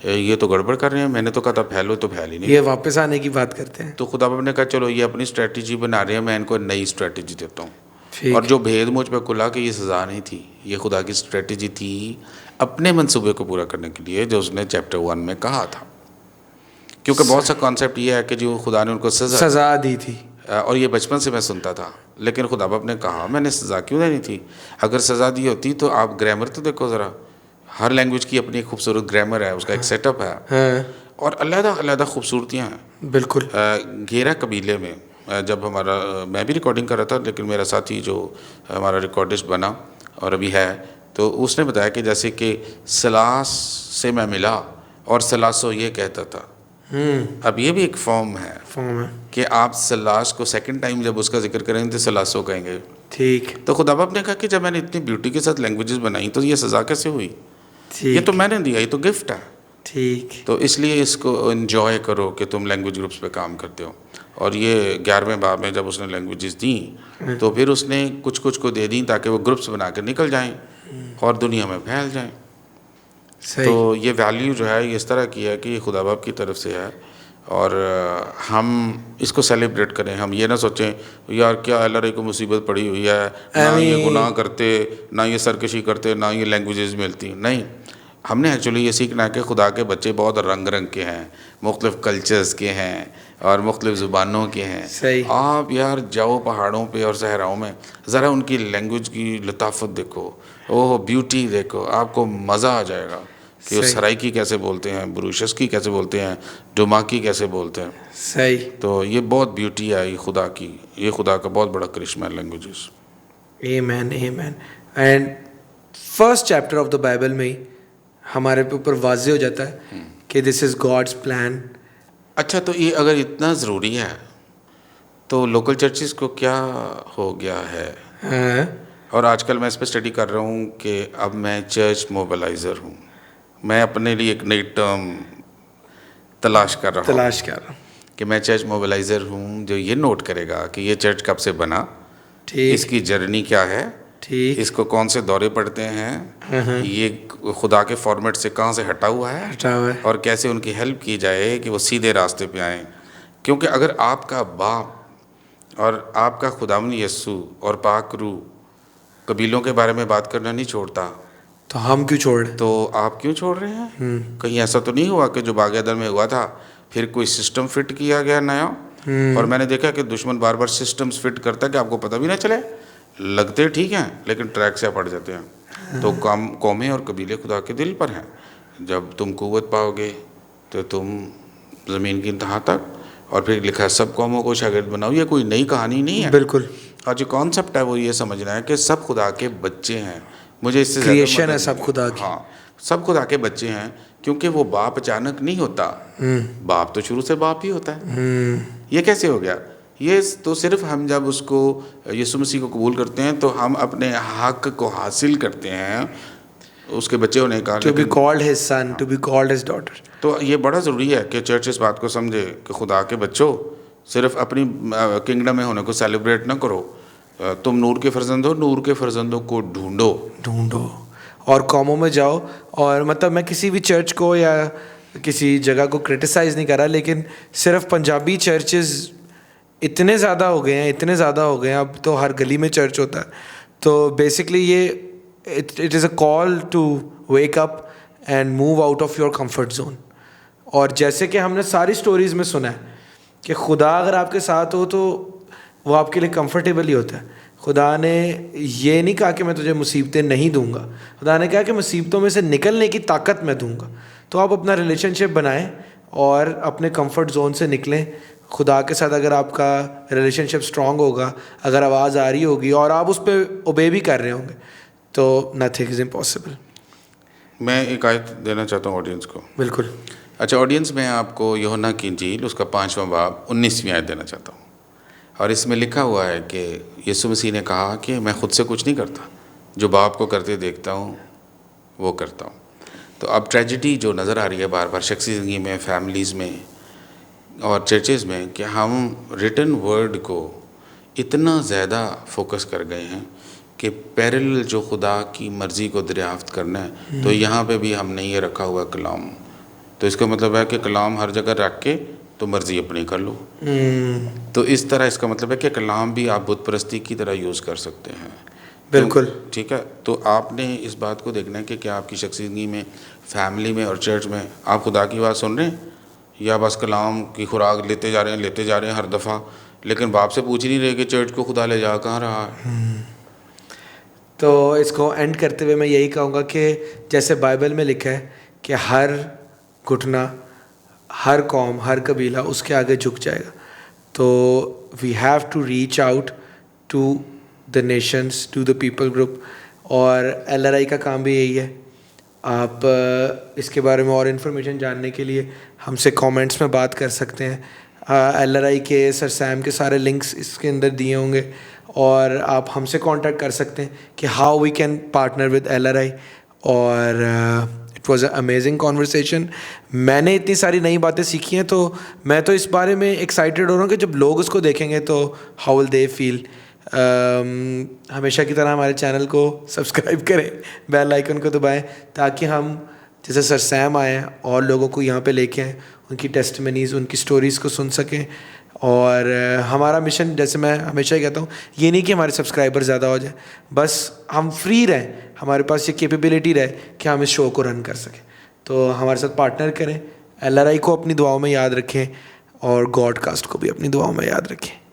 ये तो गड़बड़ कर रहे हैं। मैंने तो कहा था फैलो, तो फैल ही नहीं। ये वापस आने की बात करते हैं। तो खुदा बाप ने कहा चलो ये अपनी स्ट्रेटजी बना रहे हैं, मैं इनको नई स्ट्रेटजी देता हूँ। ठीक। और जो भेद मुझ पर खुला कि ये सज़ा नहीं थी, ये खुदा की स्ट्रेटजी थी अपने मंसूबे को पूरा करने के लिए जो उसने चैप्टर 1 में कहा था। क्योंकि बहुत सा कॉन्सेप्ट ये है कि जो खुदा ने उनको सज़ा दी थी, और ये बचपन से मैं सुनता था, लेकिन खुदा बाप ने कहा मैंने सज़ा क्यों देनी थी। अगर सज़ा दी होती तो आप ग्रामर तो देखो ज़रा, हर लैंग्वेज की अपनी खूबसूरत ग्रामर है, उसका एक सेटअप है और अलग-अलग खूबसूरतियाँ हैं। बिल्कुल। घेरा कबीले में जब मैं भी रिकॉर्डिंग कर रहा था, लेकिन मेरा साथी जो हमारा रिकॉर्डिस्ट बना और अभी है, तो उसने बताया कि जैसे कि सलास से मैं मिला और सलासो ये कहता था। अब ये भी एक फॉर्म है कि आप सलास को सेकंड टाइम जब उसका जिक्र करेंगे तो सलासो कहेंगे। ठीक। तो खुदा बाप ने कहा कि जब मैंने इतनी ब्यूटी के साथ लैंग्वेजेस बनाई तो ये सज़ा कैसे हुई? ये तो मैंने दिया, ये तो गिफ्ट है। ठीक। तो इसलिए इसको एंजॉय करो कि तुम लैंग्वेज ग्रुप्स पे काम करते हो। और ये 11वें बाब में जब उसने लैंग्वेजेस दी तो फिर उसने कुछ कुछ को दे दी ताकि वो ग्रुप्स बना कर निकल जाएं और दुनिया में फैल जाएं। तो ये वैल्यू जो है ये इस तरह की है कि ये खुदा बाप की तरफ से है और हम इसको सेलिब्रेट करें। हम ये ना सोचें यार क्या एलआरआई को मुसीबत पड़ी हुई है, ना ये गुनाह करते, ना ये सरकशी करते, ना ये लैंग्वेजेस मिलती। नहीं, हमने एक्चुअली ये सीखना है कि खुदा के बच्चे बहुत रंग रंग के हैं, मुख्तलिफ़ कल्चर्स के हैं और मुख्तलिफ़ ज़ुबानों के हैं। सही। आप यार जाओ पहाड़ों पे और सहराओं में, ज़रा उनकी लैंग्वेज की लताफत देखो, ओह ब्यूटी देखो, आपको मज़ा आ जाएगा कि उस सराइकी कैसे बोलते हैं, ब्रूशस की कैसे बोलते हैं, डुमाकी कैसे बोलते हैं। सही। तो ये बहुत ब्यूटी है ये खुदा की, ये खुदा का बहुत बड़ा करिश्मा है languages. Amen, amen. And first chapter of the Bible में ही हमारे पे ऊपर वाज़े हो जाता है कि दिस इज़ गॉड्स प्लान। अच्छा, तो ये अगर इतना ज़रूरी है तो लोकल चर्चिज़ को क्या हो गया है? और आजकल मैं इस पर स्टडी कर रहा हूँ कि अब मैं चर्च मोबिलाइज़र हूँ। मैं अपने लिए एक नई टर्म तलाश कर रहा हूँ कि मैं चर्च मोबिलाइज़र हूँ, जो ये नोट करेगा कि ये चर्च कब से बना, ठीक, इसकी जर्नी क्या है, ठीक, इसको कौन से दौरे पड़ते हैं, ये खुदा के फॉर्मेट से कहाँ से हटा हुआ है और कैसे उनकी हेल्प की जाए कि वो सीधे रास्ते पे आएँ। क्योंकि अगर आपका बाप और आपका खुदावंद यीशु और पाक रूह कबीलों के बारे में बात करना नहीं छोड़ता, तो हम क्यों छोड़ रहे? तो आप क्यों छोड़ रहे हैं? कहीं ऐसा तो नहीं हुआ कि जो बागेदर में हुआ था फिर कोई सिस्टम फिट किया गया नया? और मैंने देखा कि दुश्मन बार बार सिस्टम्स फिट करता है कि आपको पता भी ना चले, लगते ठीक हैं लेकिन ट्रैक से पड़ जाते हैं। तो कौमें और कबीले खुदा के दिल पर हैं। जब तुम कुव्वत पाओगे तो तुम ज़मीन की इंतहा तक, और फिर लिखा है सब कौमों को शागिर्द बनाओ। ये कोई नई कहानी नहीं है, बिल्कुल। और जो कॉन्सेप्ट है वो ये समझना है कि सब खुदा के बच्चे हैं। मुझे इससे क्रिएशन है सब खुदा की। हाँ, सब खुदा के बच्चे हैं, क्योंकि वो बाप अचानक नहीं होता, बाप तो शुरू से बाप ही होता है। ये कैसे हो गया? ये तो सिर्फ हम जब उसको यीशु मसीह को कबूल करते हैं तो हम अपने हक को हासिल करते हैं, उसके बच्चे होने का। To be called his son, to be called his daughter. तो ये बड़ा ज़रूरी है कि चर्च इस बात को समझे कि खुदा के बच्चों सिर्फ अपनी किंगडम में होने को सेलिब्रेट ना करो, तुम नूर के फर्जंद हो, नूर के फर्जंदों को ढूंढो और कौमों में जाओ। और मतलब मैं किसी भी चर्च को या किसी जगह को क्रिटिसाइज़ नहीं कर रहा, लेकिन सिर्फ पंजाबी चर्चेस इतने ज़्यादा हो गए हैं, अब तो हर गली में चर्च होता है। तो बेसिकली ये it is a call to wake up and move out of your comfort zone. और जैसे कि हमने सारी स्टोरीज़ में सुना है कि खुदा अगर आपके साथ हो तो वो आपके लिए कंफर्टेबल ही होता है। खुदा ने ये नहीं कहा कि मैं तुझे मुसीबतें नहीं दूंगा, खुदा ने कहा कि मुसीबतों में से निकलने की ताकत मैं दूंगा। तो आप अपना रिलेशनशिप बनाएं और अपने कंफर्ट जोन से निकलें। खुदा के साथ अगर आपका रिलेशनशिप स्ट्रांग होगा, अगर आवाज़ आ रही होगी और आप उस पर ओबे भी कर रहे होंगे, तो नथिंग इज़ इम्पॉसिबल। मैं एक आयत देना चाहता हूँ ऑडियंस को। बिल्कुल। अच्छा ऑडियंस, मैं आपको यूहन्ना की इंजील उसका 5वां बाब 19वीं आयत देना चाहता हूँ। और इसमें लिखा हुआ है कि यीशु मसीह ने कहा कि मैं खुद से कुछ नहीं करता, जो बाप को करते देखता हूँ वो करता हूँ। तो अब ट्रेजिडी जो नज़र आ रही है बार बार शख्सी ज़िंदगी में, फैमिलीज़ में और चर्चेज़ में, कि हम रिटन वर्ड को इतना ज़्यादा फोकस कर गए हैं कि पैरेलल जो खुदा की मर्ज़ी को दरियाफ्त करना है, तो यहाँ पे भी हमने ये रखा हुआ कलाम। तो इसका मतलब है कि कलाम हर जगह रख के तो मर्ज़ी अपनी कर लो। तो इस तरह इसका मतलब है कि कलाम भी आप बुत परस्ती की तरह यूज़ कर सकते हैं। बिल्कुल। ठीक है, तो आपने इस बात को देखना है कि क्या आपकी शख्सी ज़िंदगी में, फैमिली में और चर्च में आप खुदा की बात सुन रहे हैं, या बस कलाम की खुराक लेते जा रहे हैं हर दफ़ा, लेकिन बाप से पूछ ही नहीं रहे कि चर्च को खुदा ले जा कहाँ रहा है। तो इसको एंड करते हुए मैं यही कहूँगा कि जैसे बाइबल में लिखा है कि हर घुटना, हर कौम, हर कबीला उसके आगे झुक जाएगा। तो we have to reach out to the nations, to the people group. और LRI का काम भी यही है। आप इसके बारे में और इन्फॉर्मेशन जानने के लिए हमसे कमेंट्स में बात कर सकते हैं। LRI के सर सैम के सारे लिंक्स इसके अंदर दिए होंगे, और आप हमसे कांटेक्ट कर सकते हैं कि how we can partner with LRI। और it was a amazing conversation. मैंने इतनी सारी नई बातें सीखी हैं, तो मैं तो इस बारे में एक्साइटेड हो रहा हूँ कि जब लोग उसको देखेंगे तो हाउ विल दे फील। हमेशा की तरह हमारे चैनल को सब्सक्राइब करें, बेल आइकन को दबाएं, ताकि हम जैसे सर सैम आए और लोगों को यहाँ पे लेके आएँ, उनकी टेस्टिमनीज़, उनकी स्टोरीज़ को सुन सकें। और हमारा मिशन, जैसे मैं हमेशा ही कहता हूँ, ये नहीं कि हमारे सब्सक्राइबर ज़्यादा हो जाए, बस हम फ्री रहें, हमारे पास ये कैपेबिलिटी रहे कि हम इस शो को रन कर सकें। तो हमारे साथ पार्टनर करें। LRI को अपनी दुआओं में याद रखें और गॉडकास्ट को भी अपनी दुआओं में याद रखें।